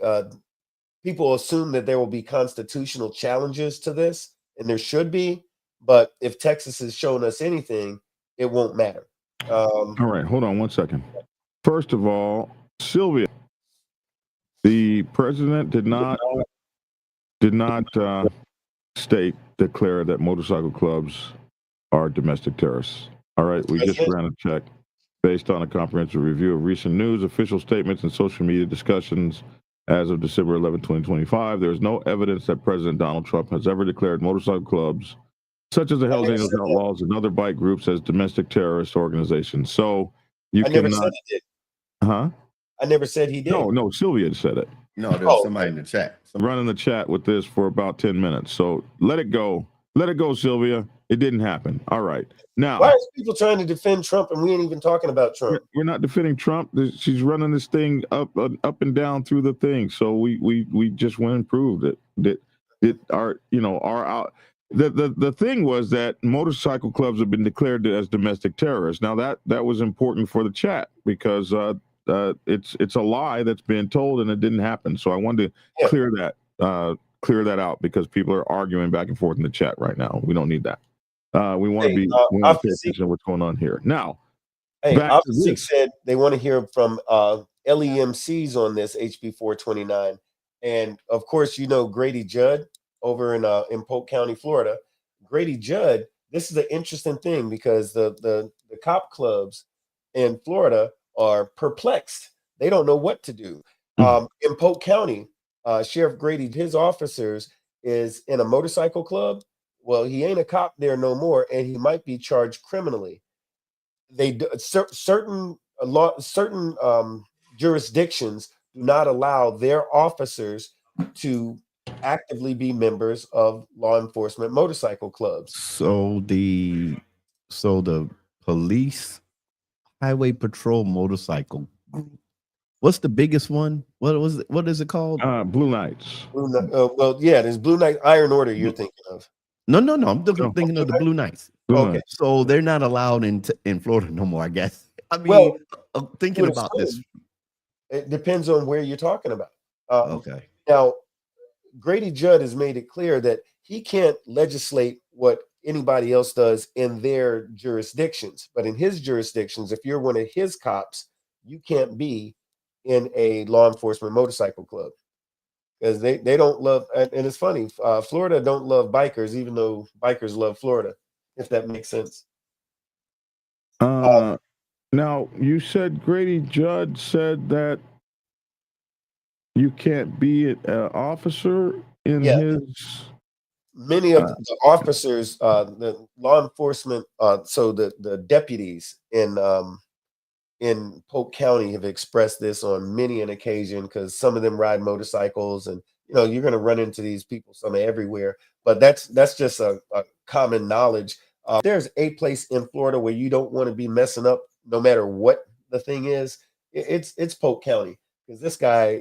People assume that there will be constitutional challenges to this, and there should be. But if Texas has shown us anything, it won't matter. All right, hold on one second. First of all, Sylvia, the president did not declare that motorcycle clubs are domestic terrorists. All right, we just ran a check based on a comprehensive review of recent news, official statements, and social media discussions as of December 11, 2025. There is no evidence that President Donald Trump has ever declared motorcycle clubs, such as the Hells Angels Outlaws and other bike groups, as domestic terrorist organizations. So you cannot. Never said he did. Huh? I never said he did. No, Sylvia said it. No, there's somebody in the chat. Running the chat with this for about 10 minutes. So let it go. Let it go, Sylvia. It didn't happen. All right. Now, why is people trying to defend Trump and we ain't even talking about Trump? We're not defending Trump. She's running this thing up and down through the thing. So we just went and proved it. The thing was that motorcycle clubs have been declared as domestic terrorists. Now that was important for the chat because it's a lie that's been told and it didn't happen. So I wanted to clear that out because people are arguing back and forth in the chat right now. We don't need that. We want to pay attention to what's going on here. Now, Opposite said they want to hear from LEMCs on this HB 429. And of course, you know Grady Judd over in Polk County, Florida. Grady Judd, this is an interesting thing because the cop clubs in Florida are perplexed. They don't know what to do. In Polk County, Sheriff Grady, his officers is in a motorcycle club. Well, he ain't a cop there no more, and he might be charged criminally. Certain jurisdictions do not allow their officers to actively be members of law enforcement motorcycle clubs. So the police highway patrol motorcycle group. What's the biggest one? What is it called? Blue Knights. Well, yeah, there's Blue Knight Iron Order you're thinking of. No. I'm No. thinking of the Blue Knights. Blue Okay. Knights. So they're not allowed in Florida no more, I guess. I mean, Well, thinking would about this. assume it depends on where you're talking about. Okay. Now, Grady Judd has made it clear that he can't legislate what anybody else does in their jurisdictions. But in his jurisdictions, if you're one of his cops, you can't be in a law enforcement motorcycle club because they don't love. And it's funny, Florida don't love bikers, even though bikers love Florida. If that makes sense. Now, you said Grady Judd said that you can't be an officer in Yeah. his. Many of the officers, the law enforcement, so the deputies in Polk County have expressed this on many an occasion because some of them ride motorcycles, and you're going to run into these people some everywhere. But that's just a common knowledge. There's a place in Florida where you don't want to be messing up, no matter what the thing is. It's Polk County because this guy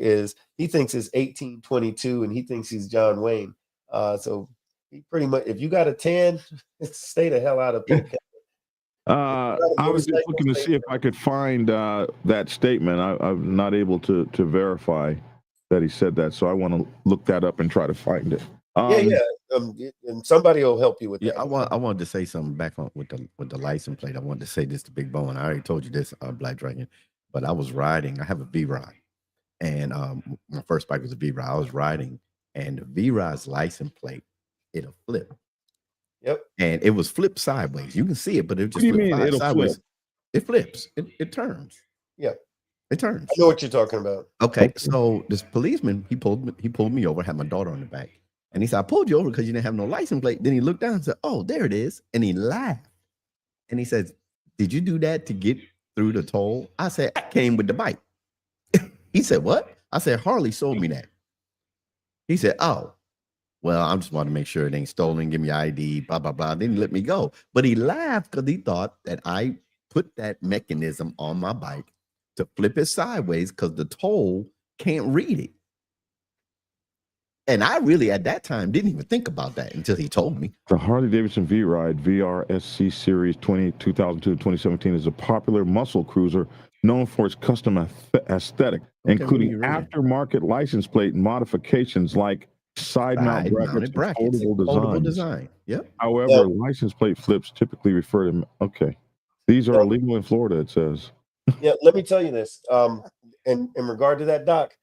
he thinks it's 1822 and he thinks he's John Wayne. So he pretty much, if you got a tan, stay the hell out of Polk County. I was just looking to see if I could find that statement. I'm not able to verify that he said that, so I want to look that up and try to find it. And somebody will help you with Yeah, that. I wanted to say something back on with the license plate. I wanted to say this to Big Bone. I already told you this, Black Dragon, but I was riding. I have a V-Ride, and my first bike was a V-Ride. I was riding, and the V-Ride's license plate, it'll flip. Yep. And it was flipped sideways. You can see it, but it just What do you flipped mean it'll sideways. flip? It flips. It turns. Yeah. It turns. I know what you're talking about. Okay, so this policeman, he pulled me over, had my daughter on the back. And he said, I pulled you over because you didn't have no license plate. Then he looked down and said, oh, there it is. And he laughed. And he says, did you do that to get through the toll? I said, I came with the bike. He said, what? I said, Harley sold me that. He said, oh, well, I just want to make sure it ain't stolen. Give me your ID, blah, blah, blah. Then he let me go. But he laughed because he thought that I put that mechanism on my bike to flip it sideways because the toll can't read it. And I really, at that time, didn't even think about that until he told me. The Harley-Davidson V-Ride VRSC Series 2002-2017 is a popular muscle cruiser known for its custom aesthetic, including aftermarket license plate modifications like side mount brackets, and foldable design. Yep. However, license plate flips typically refer to, these are illegal in Florida, it says. Yeah, let me tell you this. In regard to that, Doc,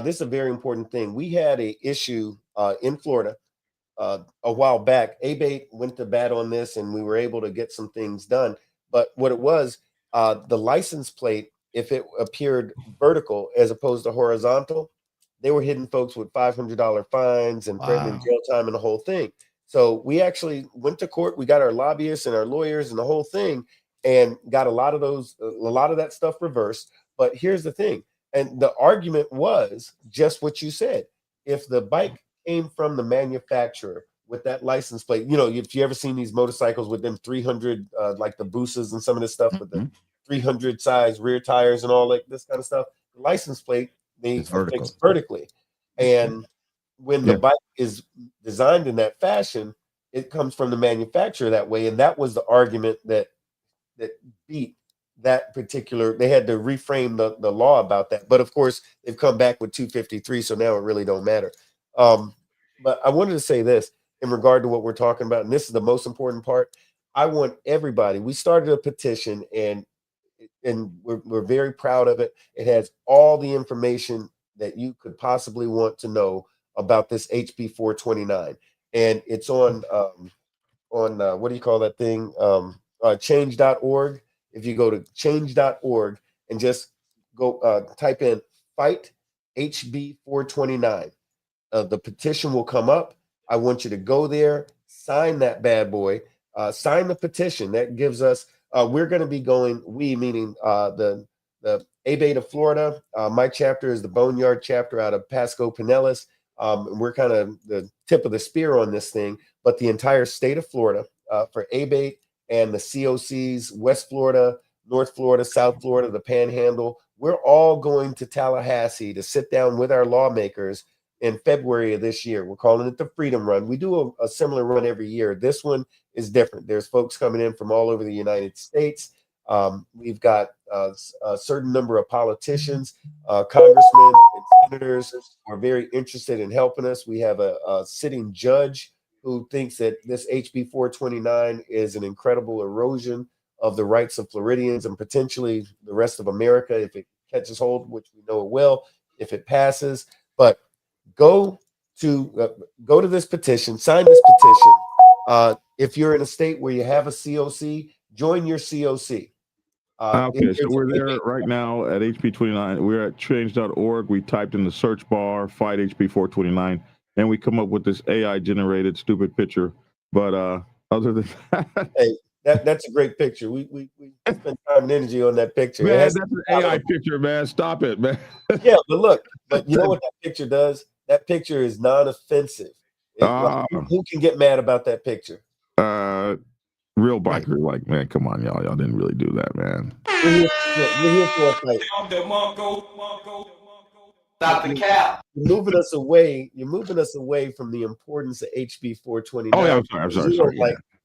this is a very important thing. We had a issue in Florida a while back. ABATE went to bat on this, and we were able to get some things done. But what it was, the license plate, if it appeared vertical as opposed to horizontal, they were hitting folks with $500 fines and threatening jail time and the whole thing. So we actually went to court. We got our lobbyists and our lawyers and the whole thing, and got a lot of that stuff reversed. But here's the thing. And the argument was just what you said. If the bike came from the manufacturer with that license plate, if you ever seen these motorcycles with them 300, like the Boosas and some of this stuff with the 300 size rear tires and all like this kind of stuff, the license plate, they fix vertically. And when the bike is designed in that fashion, it comes from the manufacturer that way. And that was the argument that beat that particular. They had to reframe the law about that. But of course, they've come back with 253, so now it really don't matter. But I wanted to say this in regard to what we're talking about, and this is the most important part. I want everybody. We started a petition, and we're very proud of it. It has all the information that you could possibly want to know about this HB 429, and it's on what do you call that thing? Change.org. If you go to change.org and just go type in fight HB 429, the petition will come up. I want you to go there, sign that bad boy, sign the petition. That gives us, we're going to be going, we meaning the ABATE of Florida. My chapter is the Boneyard chapter out of Pasco Pinellas. We're kind of the tip of the spear on this thing, but the entire state of Florida for ABATE and the COCs, West Florida, North Florida, South Florida, the Panhandle, we're all going to Tallahassee to sit down with our lawmakers in February of this year. We're calling it the Freedom Run. We do a similar run every year. This one is different. There's folks coming in from all over the United States. We've got a certain number of politicians, congressmen, and senators who are very interested in helping us. We have a sitting judge who thinks that this HB 429 is an incredible erosion of the rights of Floridians and potentially the rest of America if it catches hold, which we know it will, if it passes. But go to this petition, sign this petition. If you're in a state where you have a COC, join your COC. Okay, so we're there right now at HB 29. We're at change.org. We typed in the search bar, fight HB 429, and we come up with this AI generated stupid picture. But other than that, hey, that's a great picture. We spent time and energy on that picture. Man, that's an AI picture, man. Stop it, man. Yeah, but look, you know what that picture does? That picture is non-offensive. Who can get mad about that picture? Real biker, like, man, come on, y'all didn't really do that, man. We're here for a fight. Stop the cap. You're moving us away from the importance of HB 429. Oh yeah, I'm sorry.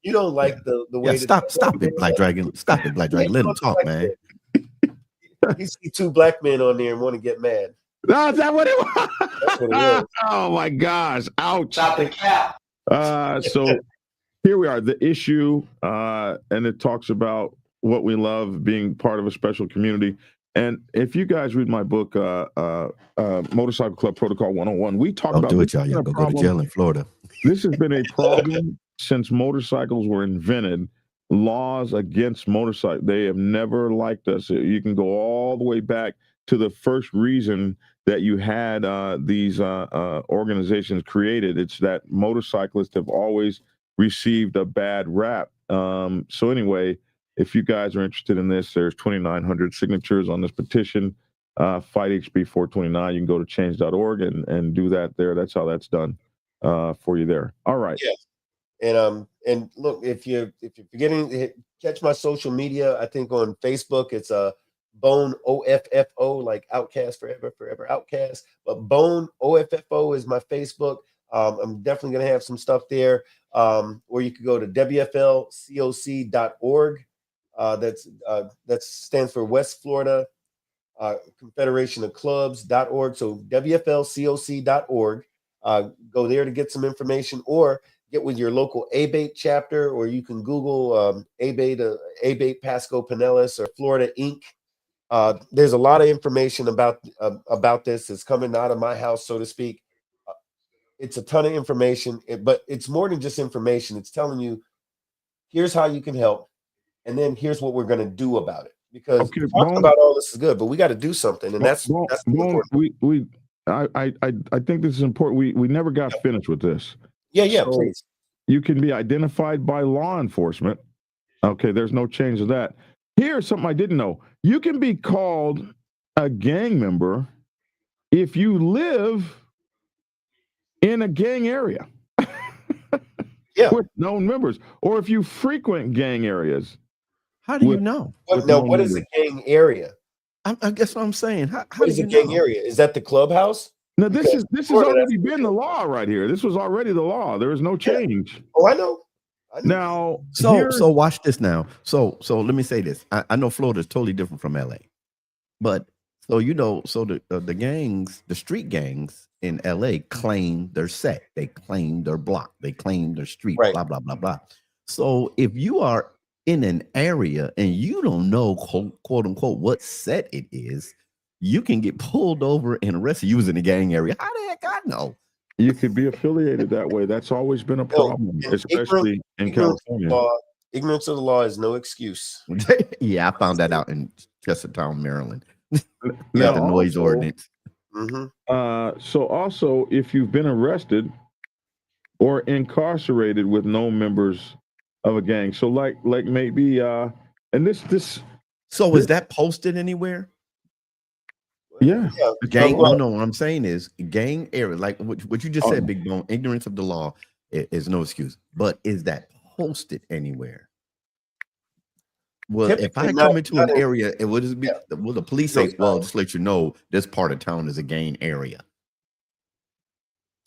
You don't like the way. Stop it, Black Dragon. Stop it, Black Dragon. Let him talk, man. You see two black men on there and want to get mad. No, is that what it was? That's what it was. Oh my gosh! Ouch! Stop the cap. So here we are, the issue, and it talks about what we love, being part of a special community. And if you guys read my book, Motorcycle Club Protocol 101, we talk about. Don't do it, y'all. Y'all go to jail in Florida. This has been a problem since motorcycles were invented. Laws against motorcycles, they have never liked us. You can go all the way back to the first reason that you had these organizations created. It's that motorcyclists have always received a bad rap. So anyway, if you guys are interested in this, there's 2,900 signatures on this petition. Fight HB 429. You can go to change.org and do that there. That's how that's done for you there. All right. Yeah. And look, if you're forgetting, catch my social media. I think on Facebook it's Bone OFFO, like Outcast forever Outcast. But Bone OFFO is my Facebook. I'm definitely gonna have some stuff there. Or you could go to WFLCOC.org. That stands for West Florida Confederation of Clubs.org. So WFLCOC.org. Go there to get some information, or get with your local ABATE chapter, or you can Google ABATE Pasco Pinellas or Florida Inc. There's a lot of information about this. It's coming out of my house, so to speak. It's a ton of information, but it's more than just information. It's telling you, here's how you can help, and then here's what we're going to do about it. Because talking about all this is good, but we got to do something, and that's important. I think this is important. We never got finished with this. Yeah, so please. You can be identified by law enforcement. Okay, there's no change to that. Here's something I didn't know. You can be called a gang member if you live in a gang area. Yeah. With known members, or if you frequent gang areas. How do you know? What is a gang area? I guess what I'm saying. How what is a gang area? Is that the clubhouse? No, this has already been the law right here. This was already the law. There is no change. Yeah. Oh, I know. Now, so watch this now. So let me say this. I know Florida is totally different from LA, but the gangs, the street gangs in LA claim their set, they claim their block, they claim their street, right. Blah blah blah blah. So if you are in an area and you don't know quote unquote what set it is, you can get pulled over and arrested. You was in the gang area. How the heck I know? You could be affiliated that way. That's always been a problem, especially in California. Ignorance of the law is no excuse. Yeah, I found that out in Chestertown, Maryland. Now, the noise ordinance. Mm-hmm. So also, if you've been arrested or incarcerated with no members of a gang, so like maybe and this. So is that posted anywhere? Yeah. Gang. No, what I'm saying is gang area, like what you just said, Big Bone. Ignorance of the law is no excuse. But is that posted anywhere? Well, if I come into an area, it would be will the police say, well, just let you know this part of town is a gang area.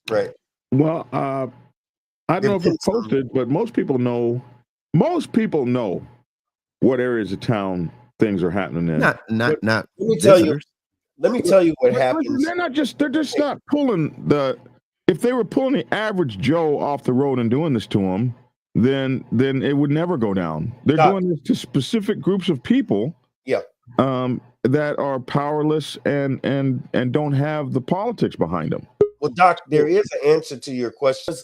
Right. Well, I don't know if it's posted, but most people know. Most people know what areas of town things are happening in. Not Let me tell you. visitors. Let me tell you what Listen, happens. they're just not pulling the. If they were pulling the average Joe off the road and doing this to him, then it would never go down. They're Doc. doing this to specific groups of people. Yeah. That are powerless and don't have the politics behind them. Well, Doc, there is an answer to your question.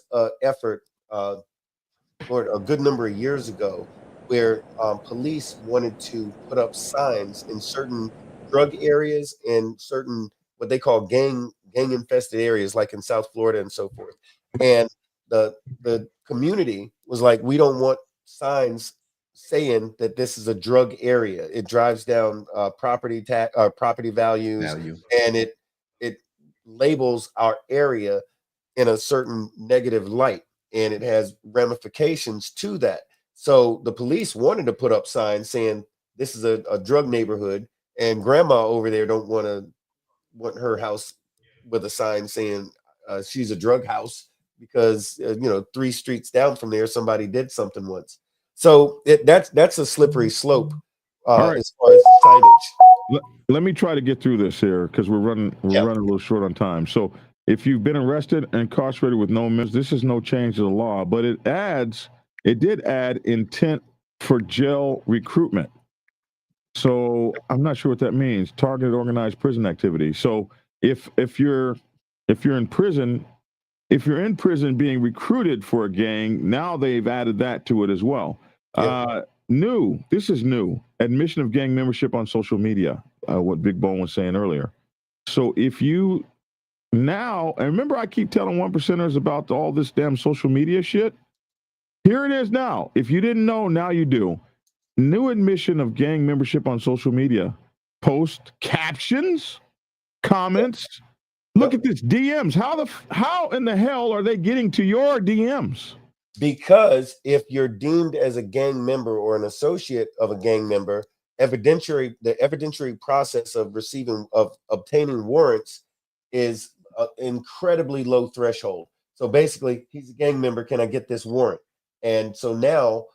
Effort, Lord, a good number of years ago, where police wanted to put up signs in certain drug areas and certain what they call gang infested areas, like in South Florida and so forth. And the community was like, we don't want signs saying that this is a drug area. It drives down property values, and it labels our area in a certain negative light, and it has ramifications to that. So the police wanted to put up signs saying this is a drug neighborhood, and grandma over there don't want her house with a sign saying she's a drug house because 3 streets down from there somebody did something once. So that's a slippery slope right. as far as signage. Let me try to get through this here because we're running a little short on time. So if you've been arrested and incarcerated with no amends, this is no change to the law, but it did add intent for jail recruitment. So I'm not sure what that means. Targeted organized prison activity. So if you're in prison, being recruited for a gang, now they've added that to it as well. Yeah. This is new. Admission of gang membership on social media, what Big Bone was saying earlier. So if you now, and remember I keep telling 1%ers about all this damn social media shit? Here it is now. If you didn't know, now you do. New admission of gang membership on social media. Post captions, comments. Look at this, DMs. How in the hell are they getting to your DMs? Because if you're deemed as a gang member or an associate of a gang member, the evidentiary process of obtaining warrants is an incredibly low threshold. So basically, he's a gang member. Can I get this warrant? And so now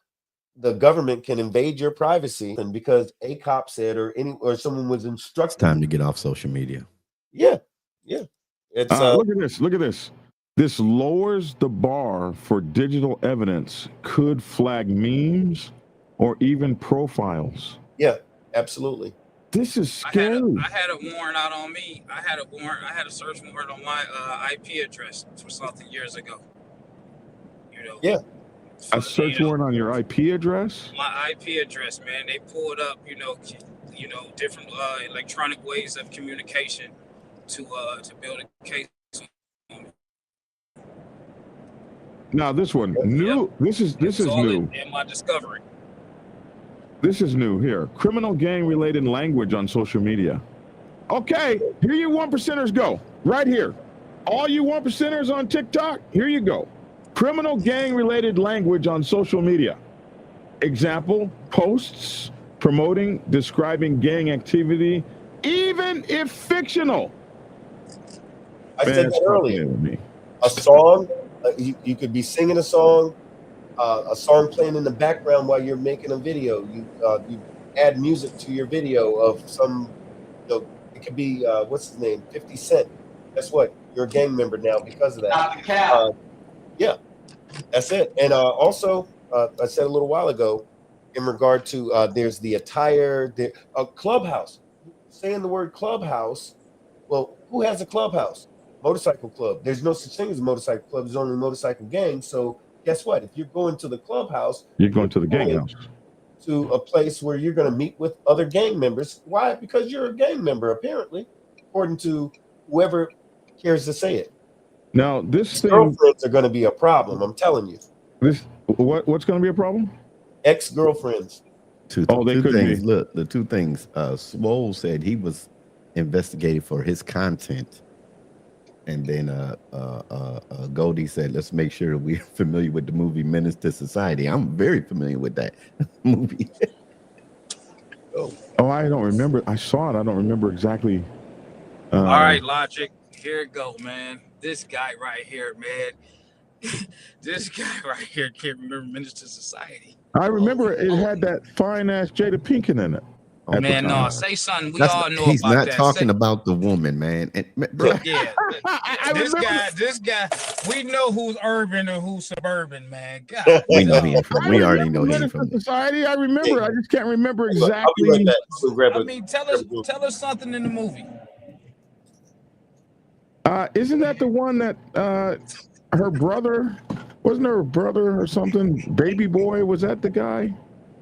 the government can invade your privacy, and because a cop said or someone was instructed. It's time to get off social media. Yeah. It's look at this. This lowers the bar for digital evidence, could flag memes or even profiles. Yeah, absolutely. This is scary. I had a warrant out on me. I had a search warrant on my IP address for something years ago. Yeah. A search warrant on your IP address? My IP address, man. They pulled up, different electronic ways of communication to build a case. Now this one, new. This is new. In my discovery. This is new here. Criminal gang related language on social media. Okay, here you 1%ers go. Right here. All you 1%ers on TikTok, here you go. Criminal gang related language on social media. Example, posts promoting, describing gang activity, even if fictional. I said that earlier. A song, you could be singing a song playing in the background while you're making a video. You add music to your video of some, it could be, what's his name, 50 Cent. Guess what? You're a gang member now because of that. Not the cap. Yeah, that's it. And also, I said a little while ago, in regard to there's the attire, a clubhouse. Saying the word clubhouse, well, who has a clubhouse? Motorcycle club. There's no such thing as a motorcycle club. There's only a motorcycle gang. So guess what? If you're going to the clubhouse, you're going to the gang house. To a place where you're going to meet with other gang members. Why? Because you're a gang member, apparently, according to whoever cares to say it. Now, girlfriends are going to be a problem. I'm telling you. What's going to be a problem? Ex-girlfriends. Two things. Look, the two things. Swole said he was investigated for his content, and then Goldie said, "Let's make sure we're familiar with the movie Menace to Society." I'm very familiar with that movie. Oh, I don't remember. I saw it. I don't remember exactly. All right, Logic. Here it go, man. this guy right here, man. This guy right here can't remember Menace to Society. I remember it had that fine ass Jada Pinkett in it. Oh, at the Man, no, time. say something. We That's all know he's about not that. talking Say, about the woman, man. And, bro, yeah, I this remember guy, we know who's urban and who's suburban, man. God, we know dog. he ain't from. I We already remember know he ain't Menace from to there. Society. I remember. I just can't remember I'll be exactly. right back. We'll grab I a- mean, tell us something in the movie. Isn't that the one that her brother, wasn't her brother or something? Baby boy, was that the guy?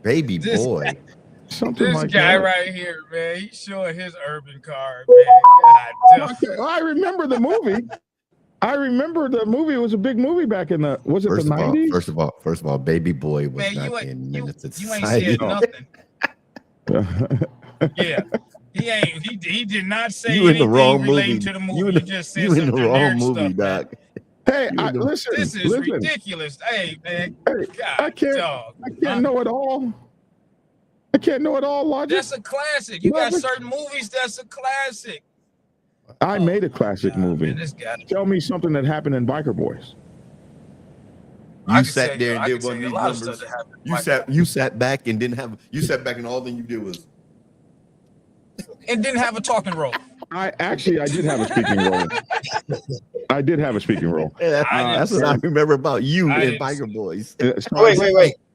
Baby This- boy. Something This like guy that. right here, man, he's showing his urban card, man. God, Okay, well, I remember the movie. I remember the movie. It was a big movie back in the. Was it First the of all, 90s? first of all, Baby Boy was man, not you in ain't Menace to you ain't Society. said nothing. Yeah, he ain't. He did not say You in the anything wrong relating movie. to the movie. You in You the, just said you in some the wrong generic movie, stuff, man. Doc. Hey, You in the- listen. This is listen. ridiculous. Hey, man. Hey, I God, can't. dog. I can't know it all. I can't know it all. Logic. That's a classic. You got Logic. certain movies that's a classic. I Oh made a my classic God, movie. Man, this guy. Tell me something that happened in Biker Boys. I You can sat tell there you- and I did can one of tell you a these lot of stuff numbers. that happened. You sat back and didn't have. You sat back and all thing you did was. And didn't have a talking role. I did have a speaking role. I did have a speaking role. Yeah, I that's what I remember about you I and didn't- Biker Boys.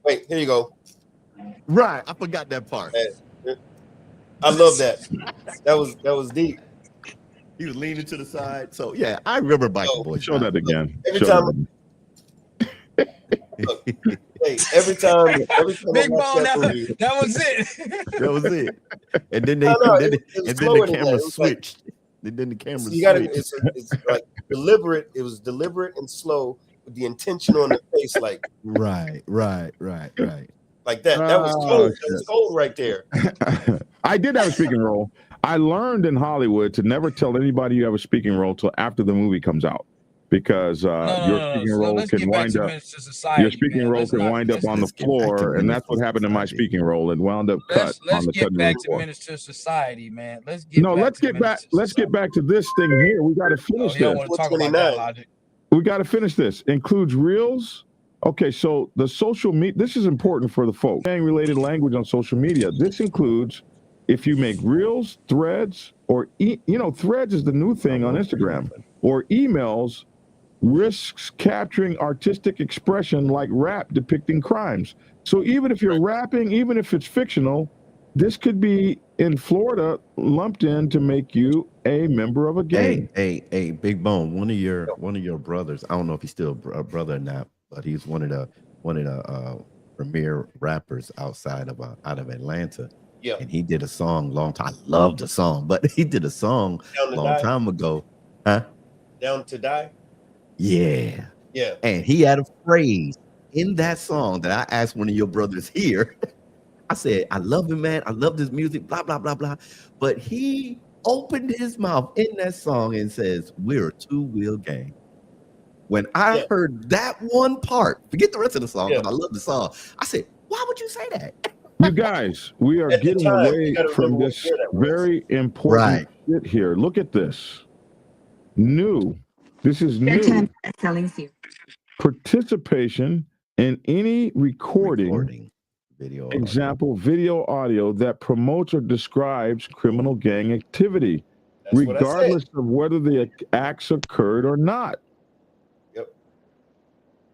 Wait. Here you go. Right, I forgot that part. I love that. That was deep. He was leaning to the side. So yeah, I remember Biker Boys. Show that again. Every Show time- Hey, every time Big I Bone, watch that movie, that was it. That was it. And then they No, and then, it was and then slower the than that. camera It was like- switched. And then the camera you got switched. it's like deliberate. It was deliberate and slow with the intention on the face, like Right. that. That was Oh, cold. That was cold right there. I did have a speaking role. I learned in Hollywood to never tell anybody you have a speaking role till after the movie comes out, because your speaking role let's can get back wind to up. Menace to Society. Your speaking man. role Let's can not- wind up let's- on the let's get back to floor, and Menace that's what to happened in my Society. speaking role. It wound up cut Let's on the get cutting back room to floor. Menace to Society, man. Let's get No, back let's to get Menace back. to Let's get Society. back to this thing here. We got to finish Oh, you don't this. want to talk about that 29. logic. We got to finish this. Includes reels. Okay, so the social media. This is important for the folks. Gang-related language on social media. This includes if you make reels, threads, or threads is the new thing on Instagram, or emails. Risks capturing artistic expression like rap depicting crimes. So even if you're rapping, even if it's fictional, this could be in Florida lumped in to make you a member of a gang. Hey, Big Bone. One of your brothers. I don't know if he's still a brother or not, but he's one of the premier rappers out of Atlanta. Yeah. And he did a song long time. I love the song, but he did a song Down to long die. time ago. Huh? Down to die. Yeah. Yeah. And he had a phrase in that song that I asked one of your brothers here. I said, I love him, man. I love this music, blah, blah, blah, blah. But he opened his mouth in that song and says, we're a two-wheel gang. When I heard that one part, forget the rest of the song, but I love the song. I said, why would you say that? You guys, we are At the getting time, away you gotta from remember what this year that was. very important shit here. Look at this. New. This is new. Participation in any recording, video, example, video, audio that promotes or describes criminal gang activity, That's what I said. regardless of whether the acts occurred or not. Yep.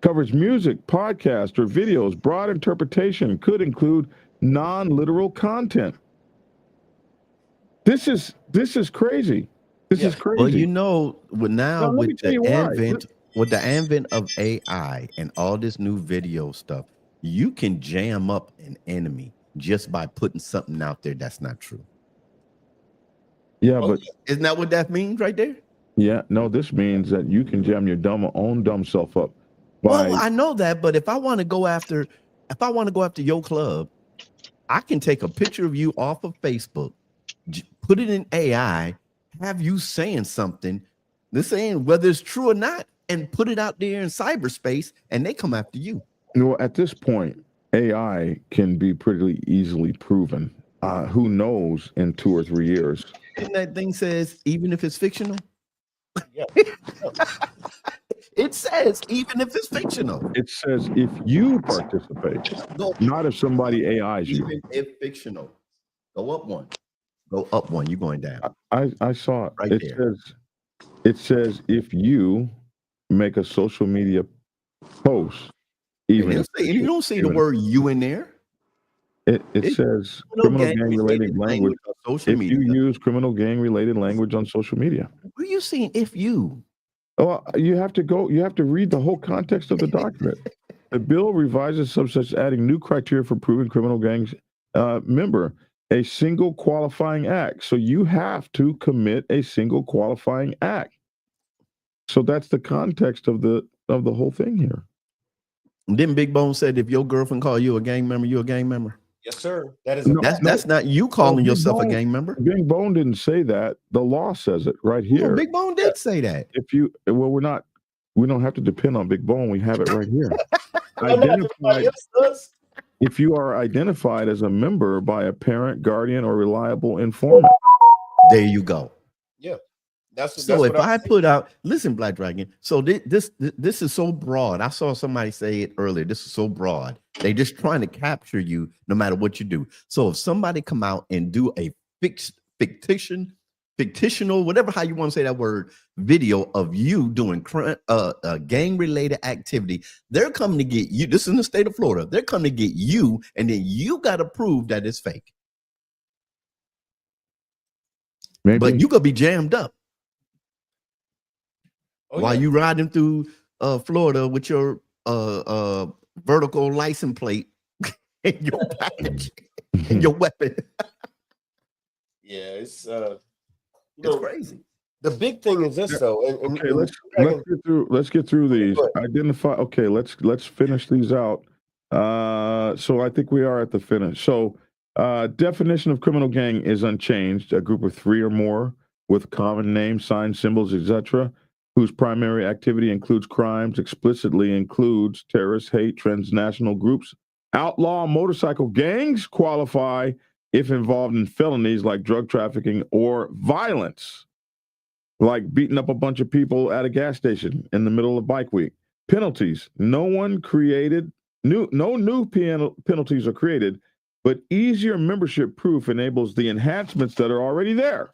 Covers music, podcast, or videos. Broad interpretation could include non-literal content. This is crazy. This is crazy. Well, you know, with Now, let me tell you why. with the advent of AI and all this new video stuff, you can jam up an enemy just by putting something out there that's not true. Yeah, but isn't that what that means right there? Yeah, no, this means that you can jam your own dumb self up. Well, I know that, but if I want to go after your club, I can take a picture of you off of Facebook, put it in AI, have you saying something, saying whether it's true or not, and put it out there in cyberspace, and they come after you. No, at this point, AI can be pretty easily proven. Who knows in 2 or 3 years? And that thing says, even if it's fictional. Yeah. It says even if it's fictional. It says if you participate, Go not if somebody AIs you. even if fictional. Go up one. Go up one. You're going down. I saw it. Right there. It says if you make a social media post, And even if you don't see the word "you" in there. it says criminal gang related language. on social If media. you use criminal gang related language on social media. Where are you seeing "if you"? Oh, you have to read the whole context of the document. The bill revises subsets adding new criteria for proving criminal gangs member, a single qualifying act. So you have to commit a single qualifying act. So that's the context of the whole thing here. And then Big Bone said, if your girlfriend call you a gang member, you're a gang member. Yes, sir. That is That's not you calling Big yourself a Bone- gang member. Big Bone didn't say that. The law says it right No, here. Big Bone did say that. We don't have to depend on Big Bone. We have it right here. everybody else does. If you are identified as a member by a parent, guardian, or reliable informant. There you go. Yeah. That's So if what I put out, listen, Black Dragon. So this is so broad. I saw somebody say it earlier. This is so broad. They just trying to capture you no matter what you do. So if somebody come out and do a fictional, whatever how you want to say that word, video of you doing gang related activity, they're coming to get you. This is in the state of Florida. They're coming to get you, and then you got to prove that it's fake. Maybe. But you could be jammed up. While you riding through Florida with your vertical license plate and your package and your weapon. Yeah, it's It's crazy. The big thing is this though. Okay, let's get through these. Identify. Okay, let's finish these out. So I think we are at the finish. So definition of criminal gang is unchanged. A group of three or more with common names, signs, symbols, etc., whose primary activity includes crimes, explicitly includes terrorist, hate, transnational groups. Outlaw motorcycle gangs qualify if involved in felonies like drug trafficking or violence, like beating up a bunch of people at a gas station in the middle of bike week. Penalties. No new penalties are created, but easier membership proof enables the enhancements that are already there.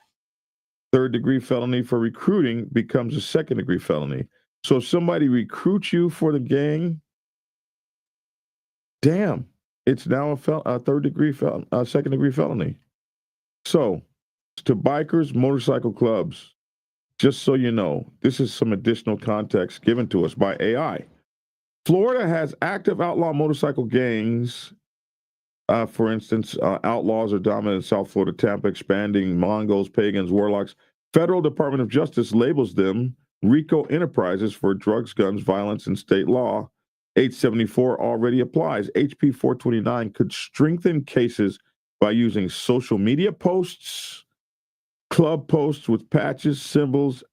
Third-degree felony for recruiting becomes a second-degree felony. So if somebody recruits you for the gang, damn, it's now a third-degree second-degree felony. So to bikers, motorcycle clubs, just so you know, this is some additional context given to us by AI. Florida has active outlaw motorcycle gangs. For instance, outlaws are dominant in South Florida, Tampa, expanding Mongols, pagans, warlocks. Federal Department of Justice labels them RICO enterprises for drugs, guns, violence, and state law. 874 already applies. HB 429 could strengthen cases by using social media posts, club posts with patches, symbols,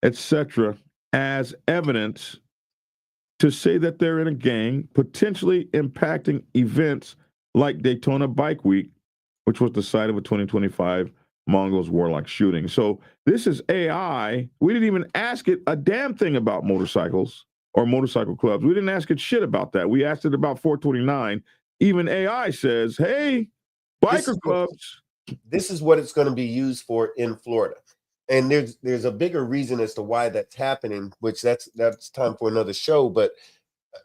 etc., as evidence to say that they're in a gang, potentially impacting events like Daytona Bike Week, which was the site of a 2025 Mongols Warlock shooting. So this is AI. We didn't even ask it a damn thing about motorcycles or motorcycle clubs. We didn't ask it shit about that. We asked it about 429. Even AI says, hey, biker clubs. This is what it's going to be used for in Florida. And there's a bigger reason as to why that's happening, which that's time for another show. But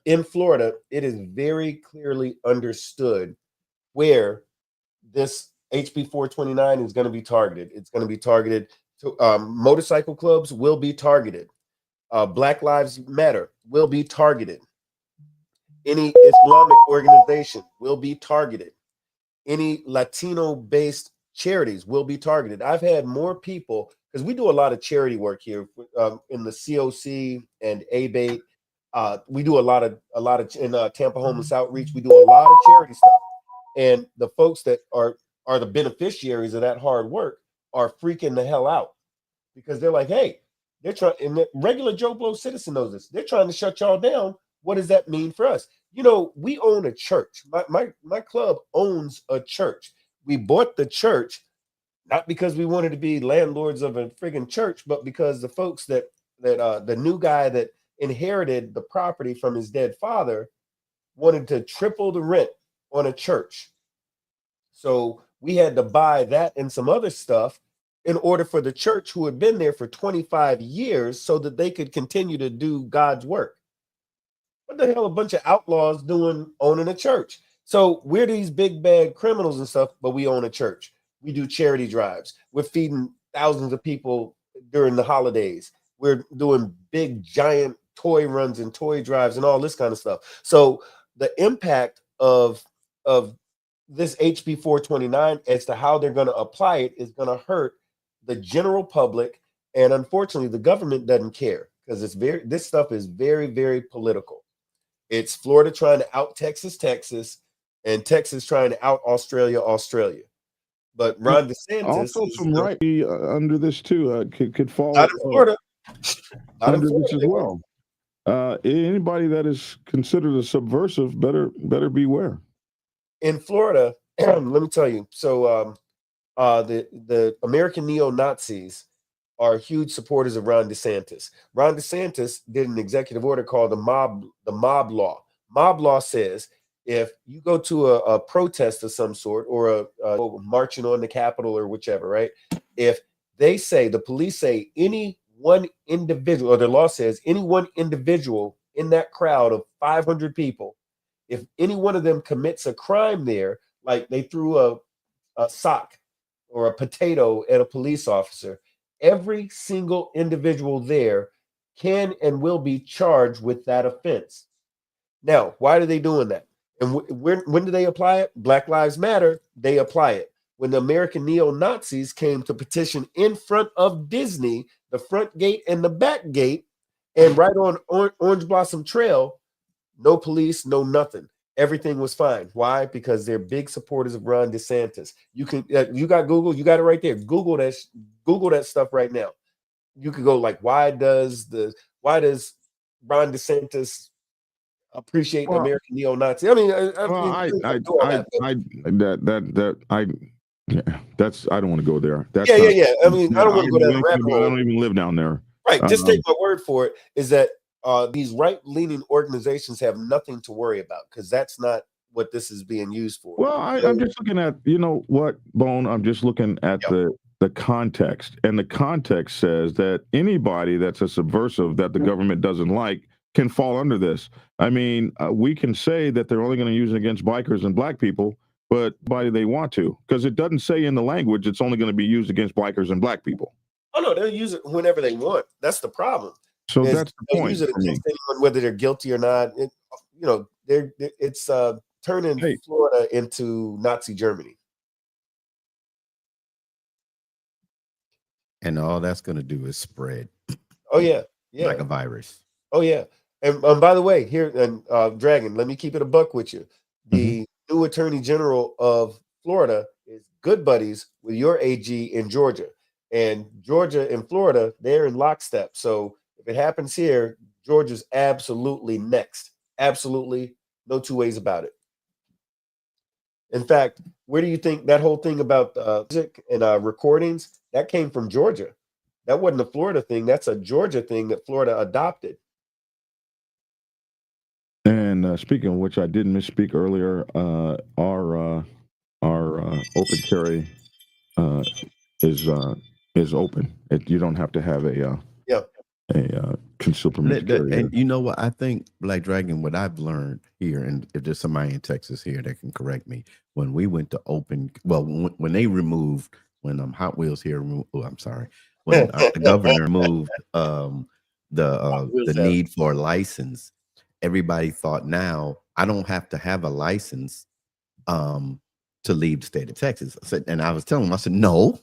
in Florida, it is very clearly understood where this HB 429 is going to be targeted. It's going to be targeted to motorcycle clubs will be targeted. Black Lives Matter will be targeted. Any Islamic organization will be targeted. Any Latino-based charities will be targeted. I've had more people, because we do a lot of charity work here in the COC and ABATE. We do a lot of in Tampa Homeless Outreach. We do a lot of charity stuff, and the folks that are the beneficiaries of that hard work are freaking the hell out because they're like, hey, they're trying, and the regular Joe Blow citizen knows this. They're trying to shut y'all down. What does that mean for us? You know, we own a church. My club owns a church. We bought the church not because we wanted to be landlords of a friggin' church, but because the folks that the new guy that inherited the property from his dead father wanted to triple the rent on a church. So we had to buy that and some other stuff in order for the church, who had been there for 25 years, so that they could continue to do God's work. What the hell, a bunch of outlaws owning a church? So we're these big bad criminals and stuff, but we own a church. We do charity drives. We're feeding thousands of people during the holidays. We're doing big giant toy runs and toy drives and all this kind of stuff. So the impact of this HB 429 as to how they're going to apply it is going to hurt the general public, and unfortunately the government doesn't care, because this stuff is very, very political. It's Florida trying to out Texas, and Texas trying to out Australia. But Ron DeSantis also some right under this too could fall out in Florida. Under this as well. Anybody that is considered a subversive better beware. In Florida, let me tell you. So the American neo-Nazis are huge supporters of Ron DeSantis. Ron DeSantis did an executive order called the mob law. Mob law says if you go to a protest of some sort, or a marching on the Capitol or whichever, right? If the police say any one individual, or the law says any one individual in that crowd of 500 people, if any one of them commits a crime there, like they threw a sock or a potato at a police officer, every single individual there can and will be charged with that offense. Now, why are they doing that? And when do they apply it? Black Lives Matter, they apply it. When the American neo-Nazis came to petition in front of Disney, the front gate and the back gate, and right on Orange Blossom Trail, no police, no nothing. Everything was fine. Why? Because they're big supporters of Ron DeSantis. You got Google, you got it right there. Google that stuff right now. You could go like, why does Ron DeSantis appreciate American neo-Nazi? I mean, I don't want to go there. Yeah. I mean, I don't want to go down the rabbit hole. I don't even live down there. Right. Just take my word for it. Is that these right-leaning organizations have nothing to worry about, because that's not what this is being used for. Well, I'm just looking at, you know what, Bone? I'm just looking at the context, and the context says that anybody that's a subversive that the government doesn't like can fall under this. I mean, we can say that they're only going to use it against bikers and black people, but why they want to, because it doesn't say in the language it's only going to be used against bikers and black people. Oh no, they'll use it whenever they want. That's the problem. So that's the point. Use it against anyone, whether they're guilty or not. It's turning Florida into Nazi Germany. And all that's going to do is spread. Oh yeah, like a virus. Oh yeah. And by the way, here, and Dragon, let me keep it a buck with you. The new Attorney General of Florida is good buddies with your AG in Georgia, and Georgia and Florida, they're in lockstep. So if it happens here, Georgia's absolutely next. Absolutely, no two ways about it. In fact, where do you think that whole thing about music and recordings, that came from Georgia? That wasn't a Florida thing. That's a Georgia thing that Florida adopted. And speaking of which, I did misspeak earlier. Our open carry is open. You don't have to have a concealed permit carry. And you know what? I think, Black Dragon, what I've learned here, and if there's somebody in Texas here that can correct me, when we went to open, well, when they removed, when Hot Wheels here, when the governor moved the need for a license, everybody thought now I don't have to have a license to leave the state of Texas. I was telling them, I said, no,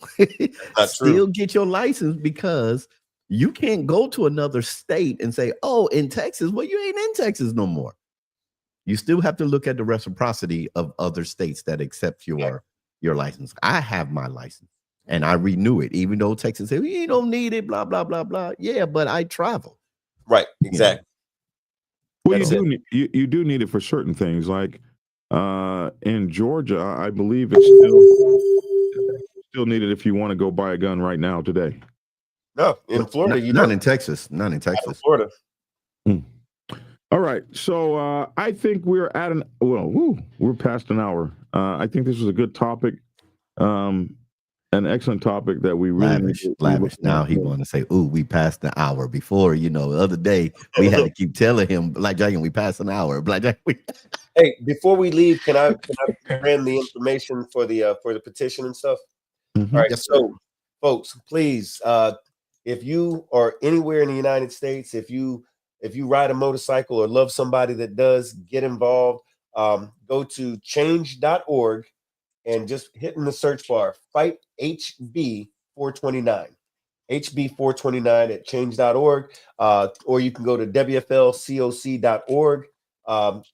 still get your license, because you can't go to another state and say, oh, in Texas, well, you ain't in Texas no more. You still have to look at the reciprocity of other states that accept your license. I have my license and I renew it, even though Texas said, you don't need it, blah, blah, blah, blah. Yeah, but I travel. Right, exactly. Well, you do need it for certain things, like in Georgia, I believe it's still needed if you want to go buy a gun right now today. No, in Florida, you not don't. in Texas. Not in Not in Texas. Florida. All right. So I think we're at we're past an hour. I think this was a good topic. An excellent topic that we really lavish. Now he want to say, "Ooh, we passed an hour." Before, the other day we had to keep telling him, "Black Dragon, we passed an hour." Black Dragon. Hey, before we leave, can I brand the information for the petition and stuff? Mm-hmm. All right. Yes, so, folks, please, if you are anywhere in the United States, if you ride a motorcycle or love somebody that does, get involved. Go to change.org. And just hit in the search bar, fight HB 429. HB 429 at change.org. Or you can go to WFLCOC.org.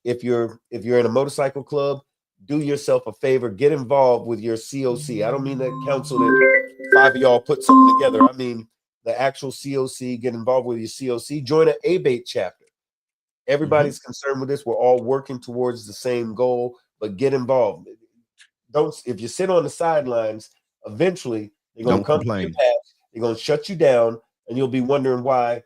If you're in a motorcycle club, do yourself a favor, get involved with your COC. I don't mean that council that 5 of y'all put something together. I mean the actual COC, get involved with your COC, join an ABATE chapter. Everybody's concerned with this. We're all working towards the same goal, but get involved. If you sit on the sidelines, eventually they're going to come to your path, they're going to shut you down, and you'll be wondering why,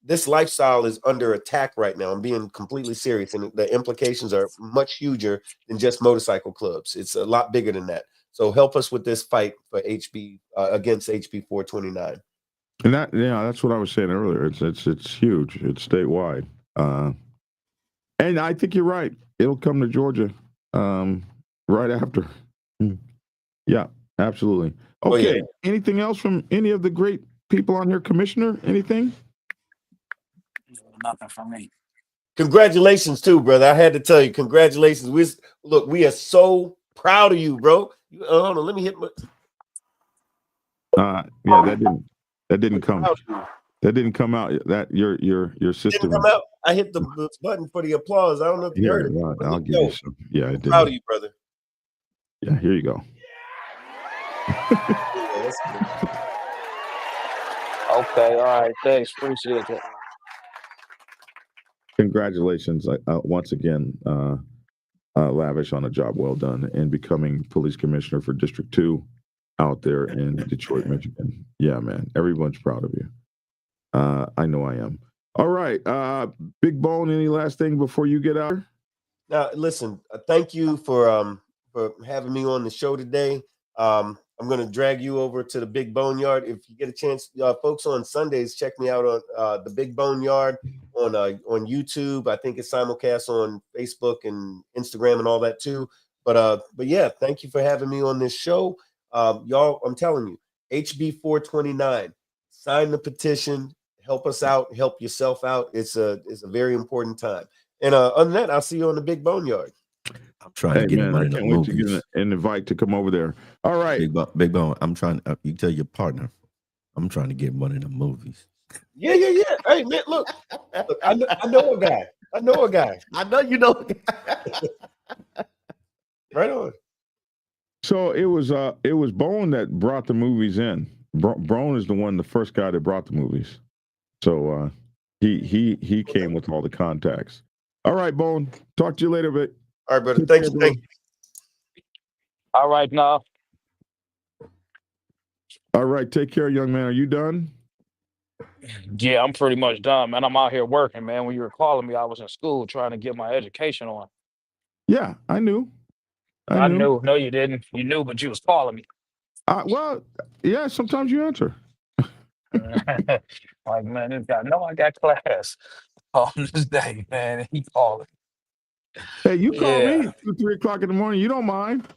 this lifestyle is under attack right now. I'm being completely serious, and the implications are much huger than just motorcycle clubs. It's a lot bigger than that. So help us with this fight for HB against HB 429. And that's what I was saying earlier. It's huge. It's statewide. And I think you're right. It'll come to Georgia. Right after. Yeah, absolutely. Okay. Oh, yeah. Anything else from any of the great people on here, Commissioner? Anything? Nothing from me. Congratulations, too, brother. I had to tell you, congratulations. We are so proud of you, bro. Hold on, let me hit my. Yeah, that didn't come. That didn't come out. That your system didn't come out. I hit the button for the applause. I don't know if you heard it. I'll give you some. Yeah, I did. Proud of you, brother. Yeah, here you go. Okay, all right. Thanks. Appreciate it. Congratulations once again, Lavish, on a job well done in becoming police commissioner for District 2 out there in Detroit, Michigan. Yeah, man. Everyone's proud of you. I know I am. All right. Big Bone, any last thing before you get out? Now, listen, thank you for having me on the show today. I'm going to drag you over to the Big Boneyard. If you get a chance, folks, on Sundays, check me out on the Big Boneyard on YouTube. I think it's simulcast on Facebook and Instagram and all that too. But yeah, thank you for having me on this show. Y'all, I'm telling you, HB 429, sign the petition, help us out, help yourself out. It's a very important time. And other than that, I'll see you on the Big Boneyard. I'm trying to get him one of the movies. I can't wait to get an invite to come over there. All right. Big Bone, I'm trying, you tell your partner, I'm trying to get one of the movies. Yeah. Hey, man, look, I know a guy. I know you know a guy. Right on. So it was Bone that brought the movies in. Bone is the first guy that brought the movies. So he came with all the contacts. All right, Bone. Talk to you later, but all right, brother. Thank you. All right, now. All right, take care, young man. Are you done? Yeah, I'm pretty much done, man. I'm out here working, man. When you were calling me, I was in school trying to get my education on. Yeah, I knew. I knew. No, you didn't. You knew, but you was calling me. Well, yeah, sometimes you answer. Like, man, this guy, no, I got class on this day, man. And he calling. Hey, you call me 2, 3 o'clock in the morning. You don't mind.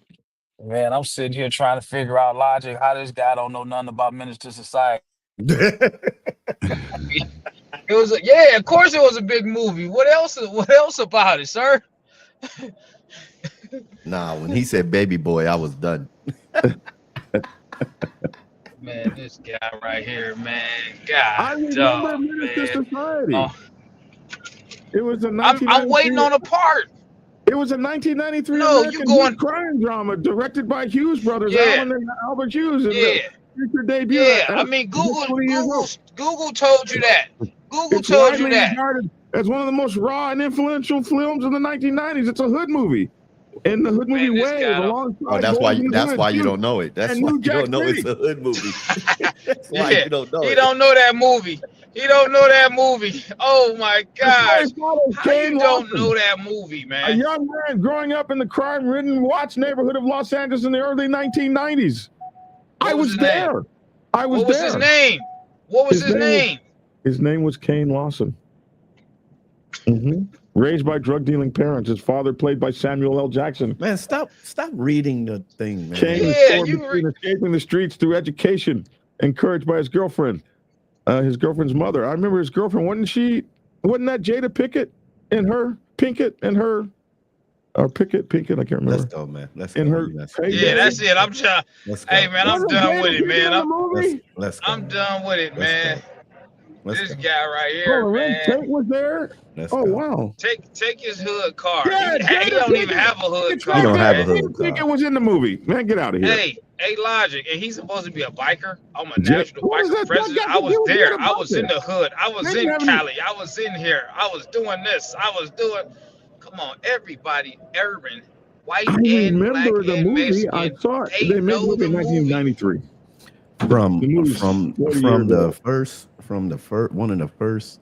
Man, I'm sitting here trying to figure out logic, how this guy don't know nothing about Menace to Society. It was of course it was a big movie. What else about it, sir? Nah, when he said baby boy, I was done. Man, this guy right here, man. God, I remember Menace to Society. It was a I'm waiting on a part. It was a 1993 American crime drama directed by Hughes brothers, Alan and Albert Hughes. Future debut. Yeah, I mean, Google told you that. Google told you that. It's one of the most raw and influential films in the 1990s. It's a hood movie. in the hood movie Man, this Wave. guy don't- Alongside Oh, that's why. Boys in the That's Hood, why you too. don't know it. That's And why New you Jack don't know City. it's a hood movie. That's why Yeah, you don't know he it. don't know that movie. He don't know that movie. Oh my gosh. How Kane you don't Lawson, know that movie, a man? young man growing up in the crime-ridden Watts neighborhood of Los Angeles in the early 1990s. I What was was his name? there. I was What was there. his name? What was his name? His name was Kane Lawson. Raised by drug-dealing parents. His father played by Samuel L. Jackson. Man, stop reading the thing, man. Kane was Yeah, torn you between escaping the streets through education, encouraged by his girlfriend's mother. I remember his girlfriend. Wasn't that Jada Pinkett and her, or Pinkett? I can't remember. Let's go, man. Let's go. In her Yeah, that's it. I'm trying. Let's go. Hey, man, I'm Wasn't done Jada with it, Pinkett man. in the movie? Let's go. I'm done with it, man. Let's This go. guy right here, Oh, Red man. Tate was there. Let's Oh go. wow. Take his hood card. Yeah, he Jada don't even Pinkett. have a hood It's card. He don't have a man. hood Jada Pinkett card. was in the movie. Man, get out of here. Hey, Logic, and he's supposed to be a biker. I'm a Jada- national what does biker that president. got I to was do with there. Jada I was in Pinkett? the hood. I was They in haven't- Cali. I was in here. I was doing this. I was doing. Come on, everybody, urban, white I and remember black the and movie. Mexican. I saw it. They They made know the movie in the movie. 1993. From The movie's 40 years the old. first one of the first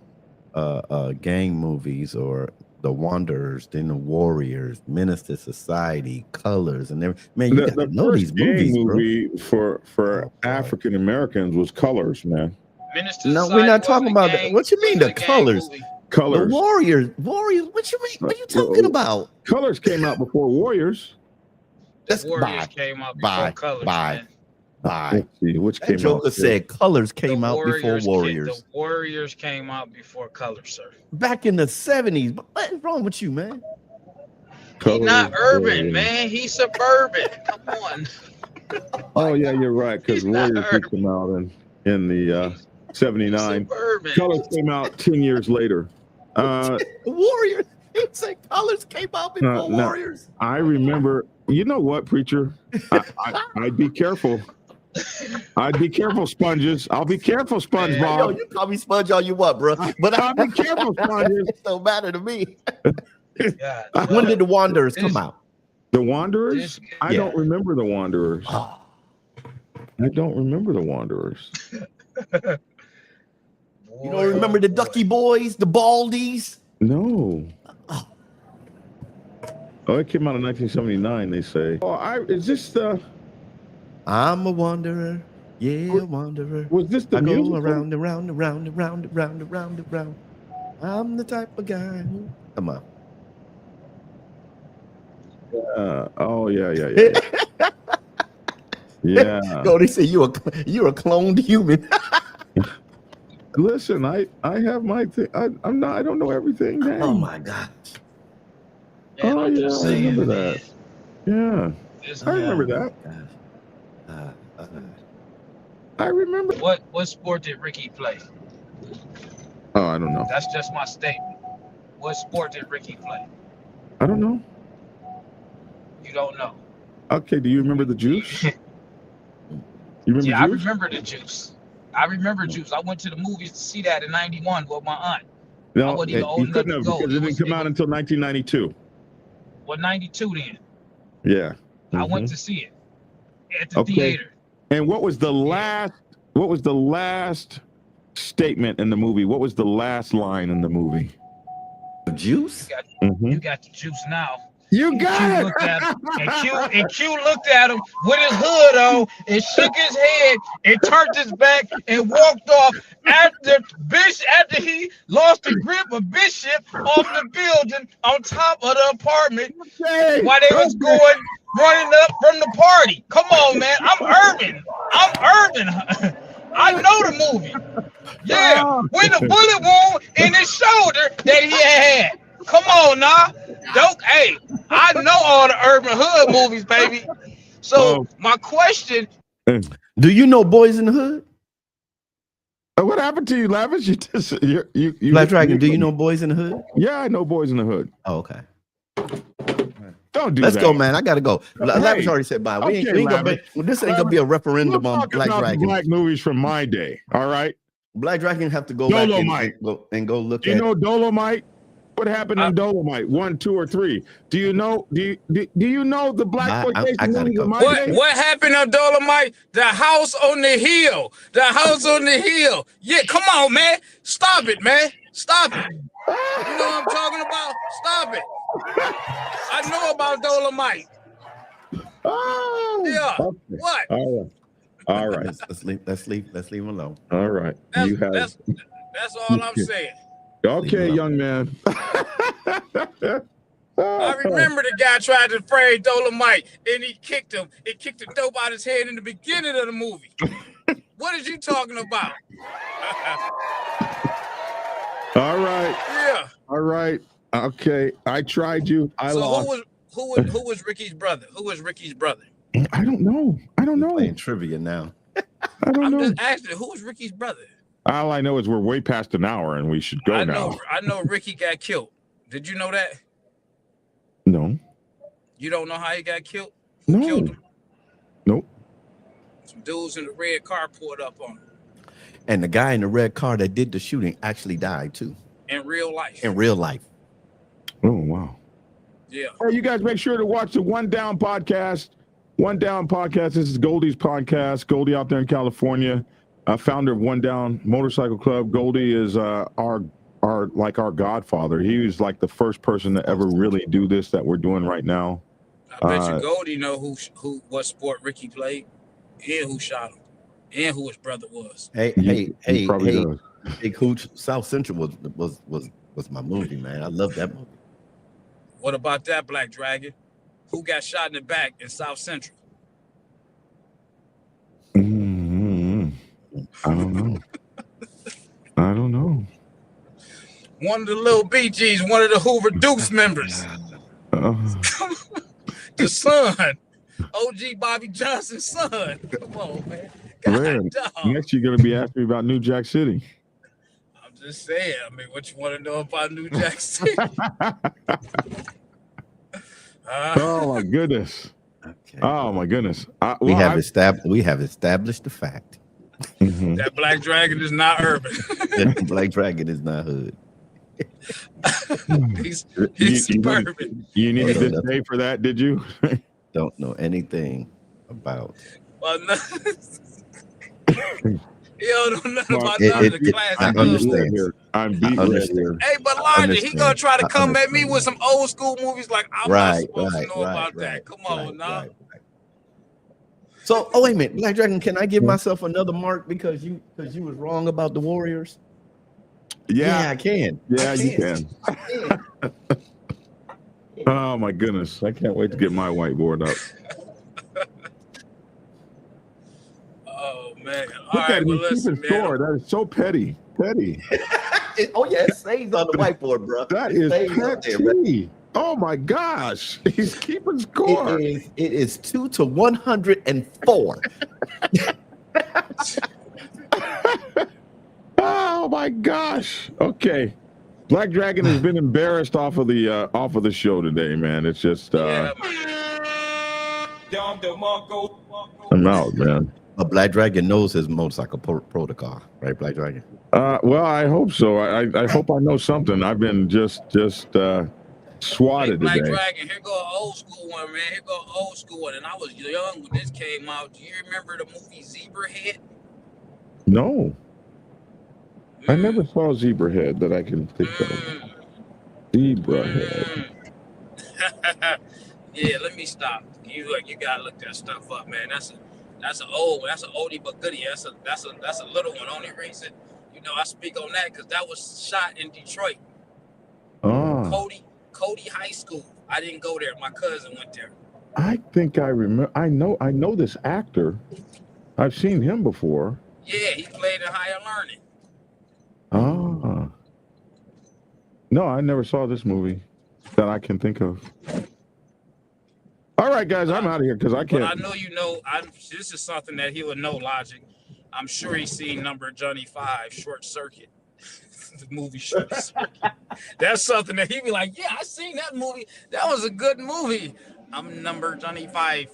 gang movies, or The Wanderers, then The Warriors, Menace to Society, Colors, and everything. Man, you got to know these gang movies, bro. movie for boy. African Americans was Colors, man. Minister No, Society we're not wasn't talking a about gang- that. What you mean, wasn't the a gang Colors? movie. The Colors. Warriors. What you mean? What you talking about? Colors came out before Warriors. That's Warriors came out before bye, Colors, bye. man. Bye. Let's see which That came Joker out. said Colors came The out before Warriors. The Warriors came out before Colors, sir. Back in the 70s. But what's wrong with you, man? He's not Colors, urban, Warriors. man. He's suburban. Come on. Oh yeah, you're right. Because He's not Warriors urban. came out in the He's 79. suburban. Colors came out 10 years later. Warriors. He said Colors came out before No. Warriors. I remember. You know what, preacher? I'd be careful. I'd be careful, sponges. I'll be careful, Yo, SpongeBob. you call me Sponge all you want, bro. But I'll be careful, sponges. it don't matter to me. God, When did The Wanderers come This- out? The Wanderers? this- I Yeah. don't remember the Wanderers. Oh, I don't remember the Wanderers. you don't remember the Ducky Boys, the Baldies? No. Oh. Oh, it came out in 1979. They say. Oh, is this the? I'm a wanderer. Yeah, a wanderer. Was this the I go musical? around and round and round and round and round and round and round. I'm the type of guy who. Come on. Oh yeah. Yeah. Yo, they say you're a cloned human. Listen, I have my thing. I'm not. I don't know everything. Dang. Oh my gosh. Man, Oh, I'm yeah, just I saying, remember man. that. Yeah, This I remember guy- that. I remember. What sport did Ricky play? Oh, I don't know. That's just my statement. What sport did Ricky play? I don't know. You don't know. Okay, do you remember the juice? You remember Yeah, I juice? remember the juice. I remember juice. I went to the movies to see that in '91 with my aunt. I No, wasn't you even old enough couldn't to have go. because it didn't come out until 1992. Well, '92 then. Yeah. I Mhm. went to see it at the Okay. theater. And what was the last? What was the last statement in the movie? What was the last line in the movie? Juice? You got the juice now. You And got Q it. looked at him, and Q looked at him with his hood on and shook his head and turned his back and walked off after he lost the grip of Bishop off the building on top of the apartment Okay. while they was going running up from the party. Come on, man. I'm urban. I know the movie. Yeah, with the bullet wound in his shoulder that he had. Come on, now. Hey, I know all the urban hood movies, baby. So my question, Do you know Boys in the Hood? What happened to you, Lavish? You Black Dragon, do you know Boys in the Hood? Yeah, I know Boys in the Hood. Oh, okay. Don't do Let's that. go, man. I gotta go. Hey, Lavish already said bye. We ain't okay, gonna be, Lavish. this ain't gonna be a referendum We'll on talk Black about the Dragon. black movies from my day. All right. Black Dragon have to go back Dolomite. and go look You at. know Dolomite? What happened in Dolomite? 1, 2, or 3? Do you know? Do you know the black I exploitation gotta movies go. of my day? What happened on Dolomite? The house on the hill. The house on the hill. Yeah, come on, man. Stop it, man. Stop it. You know what I'm talking about? Stop it. I know about Dolomite. Oh, Yeah. okay. What? All right. Let's leave him alone. All right. That's all I'm saying. Okay, young man. I remember the guy tried to spray Dolomite and he kicked him. It kicked the dope out of his head in the beginning of the movie. What is you talking about? All right. Yeah. All right. Okay. I tried you. I lost. Who was Ricky's brother? Who was Ricky's brother? I don't know. Playing trivia now. I don't know. I'm just asking, who was Ricky's brother? All I know is we're way past an hour and we should go now. I know Ricky got killed. Did you know that? No. You don't know how he got killed? Who No. killed him? Nope. Some dudes in the red car pulled up on him. And the guy in the red car that did the shooting actually died too. In real life. In real life. Oh, wow. Yeah. All right, you guys make sure to watch the One Down podcast. One Down podcast. This is Goldie's podcast. Goldie out there in California, founder of One Down Motorcycle Club. Goldie is our godfather. He was like the first person to ever really do this that we're doing right now. I bet you Goldie know what sport Ricky played and who shot him and who his brother was. Hey, Cooch, South Central was my movie, man. I love that movie. What about that, Black Dragon? Who got shot in the back in South Central? Mm-hmm. I don't know. One of the little Bee Gees, one of the Hoover Dukes members. The son. OG Bobby Johnson's son. Come on, man. God, next you're going to be asking me about New Jack City. I'm just saying. I mean, what you want to know about New Jack City? Oh, my goodness. Okay. Oh, my goodness. We have established the fact. Mm-hmm. That Black Dragon is not urban. Black Dragon is not hood. he's suburban. You needed this day for that, did you? Don't know anything about. Well, no. He don't know nothing about none of the classics. I understand. I'm beat here. Hey, but Larger, he gonna try to come at me with some old school movies like I'm not supposed to know about that. Come on now. Right. So, wait a minute, Black Dragon, can I give myself another mark because you was wrong about the Warriors? Yeah, I can. Yeah, you can. Oh my goodness, I can't wait to get my whiteboard up. Oh man! Look at me keeping score. That is so petty. Oh yeah, it stays on the whiteboard, bro. That is petty. Oh my gosh, he's keeping score. It is 2 to 104. Oh my gosh. Okay, Black Dragon has been embarrassed off of the show today, man. It's just I'm out, man. A Black Dragon knows his motorcycle protocol, right, Black Dragon? Well, I hope so. I hope I know something. I've been just swatted Black today. Dragon, here go an old school one, man. Here go an old school one. And I was young when this came out. Do you remember the movie Zebrahead? No. I never saw Zebrahead that I can think of. Zebrahead. Yeah, let me stop. You gotta look that stuff up, man. That's an old one. That's an oldie but goodie. That's a little one. Only reason, I speak on that because that was shot in Detroit. Oh. Cody High School. I didn't go there. My cousin went there. I think I remember. I know this actor. I've seen him before. Yeah, he played in Higher Learning. Ah. No, I never saw this movie that I can think of. All right, guys, I'm out of here because I can't. But I know this is something that he would know, Logic. I'm sure he's seen Number Johnny 5, Short Circuit. The movie Short Circuit. That's something that he'd be like, yeah, I seen that movie. That was a good movie. I'm Number Johnny 5.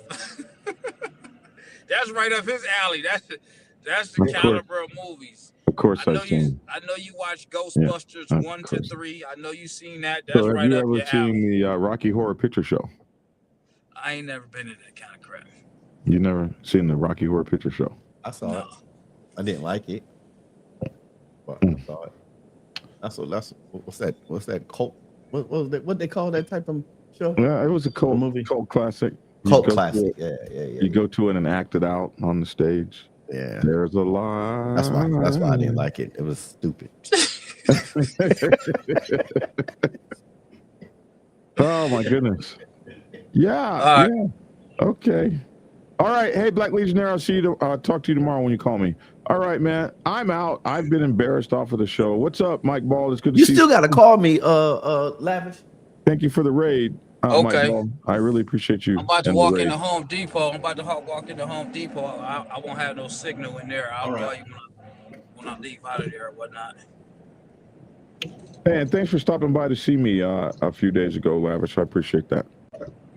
That's right up his alley. That's the caliber of movies. Of course I know I've seen. I know you watch Ghostbusters of 1 to course. 3. I know you've seen that. That's So have right you up ever your seen alley. the Rocky Horror Picture Show? I ain't never been in that kind of crap. You never seen the Rocky Horror Picture Show? I saw No. it. I didn't like it, but Mm. I saw it. That's what's that cult? What was that? What they call that type of show? Yeah, it was a cult movie. cult classic. Cult go to classic. it- Yeah. You go to it and act it out on the stage. Yeah. There's a lie. That's why I didn't like it. It was stupid. Oh my goodness. Yeah. All right. Yeah. Okay. All right. Hey, Black Legionnaire, I'll see you. Talk to you tomorrow when you call me. All right, man. I'm out. I've been embarrassed off of the show. What's up, Mike Ball? It's good to You see still got to call me, Lavish. Thank you for the raid. Okay. Mike Ball. I really appreciate you. I'm about to and the walk raid. into Home Depot. Walk into Home Depot. I won't have no signal in there. I'll call you when I leave out of there or whatnot. Hey, and thanks for stopping by to see me a few days ago, Lavish. I appreciate that.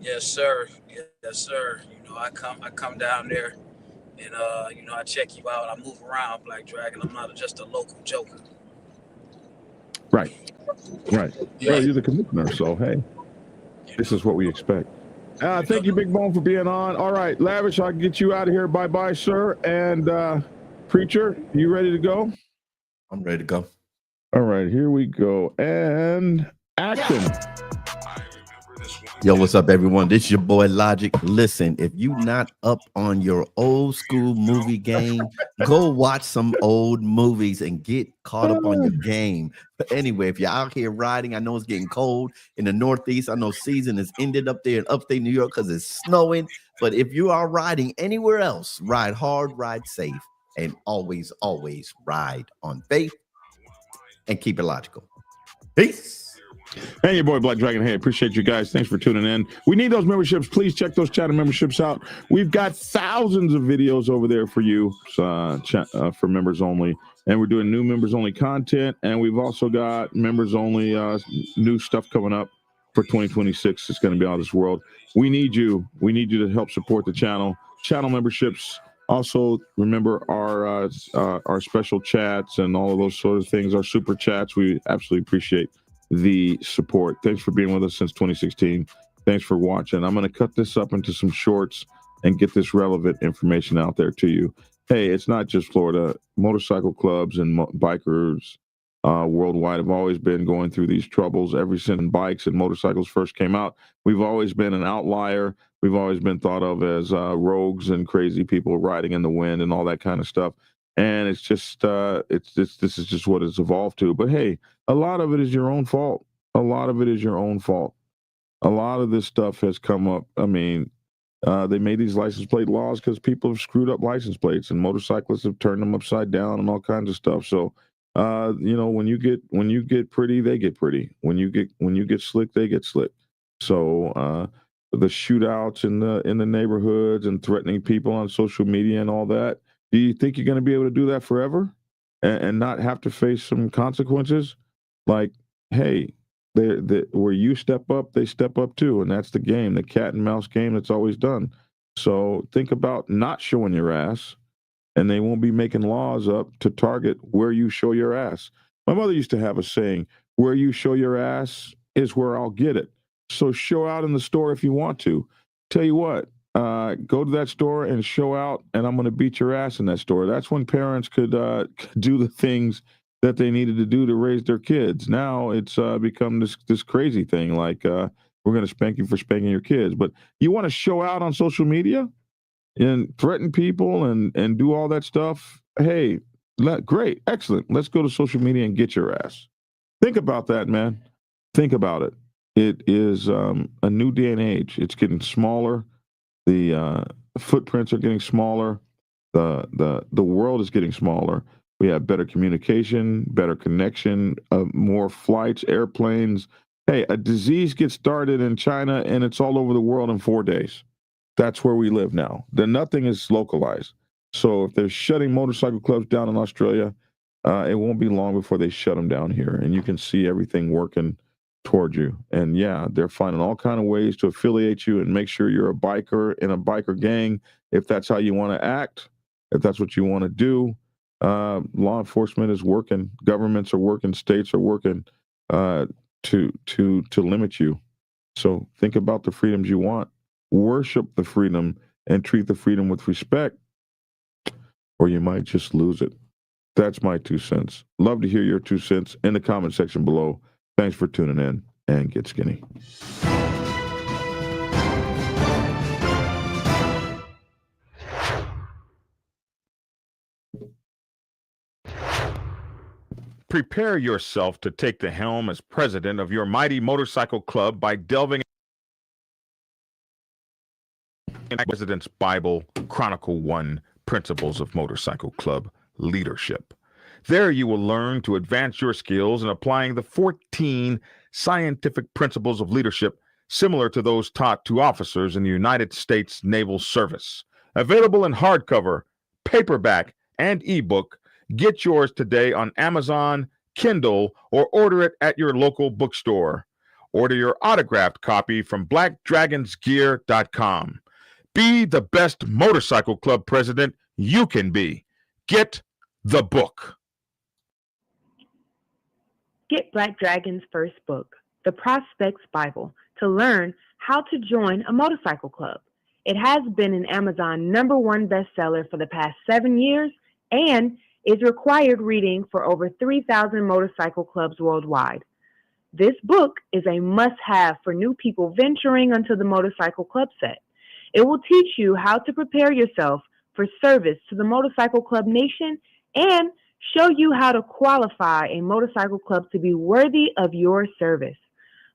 Yes, sir. Yes, sir. You know, I come down there and you know, I check you out. I move around, Black Dragon. I'm not just a local joker. Right. Yeah. Well, you're the commissioner, so hey, this is what we expect. Thank you, Big Bone, for being on. All right, Lavish, I'll get you out of here. Bye-bye, sir. And Preacher, you ready to go? I'm ready to go. All right, here we go. And action. Yo, what's up, everyone? This is your boy Logic. Listen, if you not up on your old school movie game, go watch some old movies and get caught up on your game. But anyway, if you're out here riding, I know it's getting cold in the Northeast. I know season has ended up there in upstate New York because it's snowing. But if you are riding anywhere else, ride hard, ride safe, and always, always ride on faith and keep it logical. Peace. Hey, your boy Black Dragon. Hey, appreciate you guys. Thanks for tuning in. We need those memberships. Please check those channel memberships out. We've got thousands of videos over there for you, for members only. And we're doing new members only content. And we've also got members only new stuff coming up for 2026. It's going to be out of this world. We need you. We need you to help support the channel. Channel memberships. Also, remember our special chats and all of those sort of things. Our super chats. We absolutely appreciate the support. Thanks for being with us since 2016. Thanks for watching. I'm going to cut this up into some shorts and get this relevant information out there to you. Hey, it's not just Florida. Motorcycle clubs and bikers worldwide have always been going through these troubles ever since bikes and motorcycles first came out. We've always been an outlier. We've always been thought of as rogues and crazy people riding in the wind and all that kind of stuff. And it's just, this is just what it's evolved to. But hey, a lot of it is your own fault. A lot of it is your own fault. A lot of this stuff has come up. I mean, they made these license plate laws because people have screwed up license plates, and motorcyclists have turned them upside down and all kinds of stuff. So, you know, when you get pretty, they get pretty. When you get slick, they get slick. So, the shootouts in the neighborhoods and threatening people on social media and all that. Do you think you're going to be able to do that forever and not have to face some consequences? Like, hey, where you step up, they step up too. And that's the game, the cat and mouse game that's always done. So think about not showing your ass, and they won't be making laws up to target where you show your ass. My mother used to have a saying, where you show your ass is where I'll get it. So show out in the store if you want to. Tell you what, go to that store and show out, and I'm going to beat your ass in that store. That's when parents could do the things that they needed to do to raise their kids. Now it's become this crazy thing, like we're going to spank you for spanking your kids. But you want to show out on social media and threaten people and do all that stuff? Hey, great, excellent. Let's go to social media and get your ass. Think about that, man. Think about it. It is a new day and age. It's getting smaller. The footprints are getting smaller. The world is getting smaller. We have better communication, better connection, more flights, airplanes. Hey, a disease gets started in China and it's all over the world in 4 days. That's where we live now. Then nothing is localized. So if they're shutting motorcycle clubs down in Australia, it won't be long before they shut them down here, and you can see everything working toward you. And yeah, they're finding all kind of ways to affiliate you and make sure you're a biker in a biker gang. If that's how you want to act, if that's what you want to do, law enforcement is working, governments are working, states are working to limit you. So think about the freedoms you want, worship the freedom, and treat the freedom with respect, or you might just lose it. That's my 2 cents. Love to hear your 2 cents in the comment section below. Thanks for tuning in, and get skinny. Prepare yourself to take the helm as president of your mighty motorcycle club by delving into President's Bible, Chronicle 1, Principles of Motorcycle Club Leadership. There you will learn to advance your skills in applying the 14 scientific principles of leadership similar to those taught to officers in the United States Naval Service. Available in hardcover, paperback, and ebook. Get yours today on Amazon, Kindle, or order it at your local bookstore. Order your autographed copy from blackdragonsgear.com. Be the best motorcycle club president you can be. Get the book. Get Black Dragon's first book, The Prospect's Bible, to learn how to join a motorcycle club. It has been an Amazon #1 bestseller for the past 7 years and is required reading for over 3,000 motorcycle clubs worldwide. This book is a must-have for new people venturing onto the motorcycle club set. It will teach you how to prepare yourself for service to the motorcycle club nation and show you how to qualify a motorcycle club to be worthy of your service.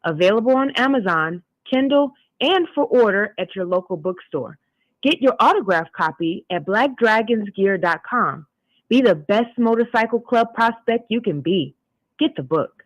Available on Amazon, Kindle, and for order at your local bookstore. Get your autographed copy at blackdragonsgear.com. Be the best motorcycle club prospect you can be. Get the book.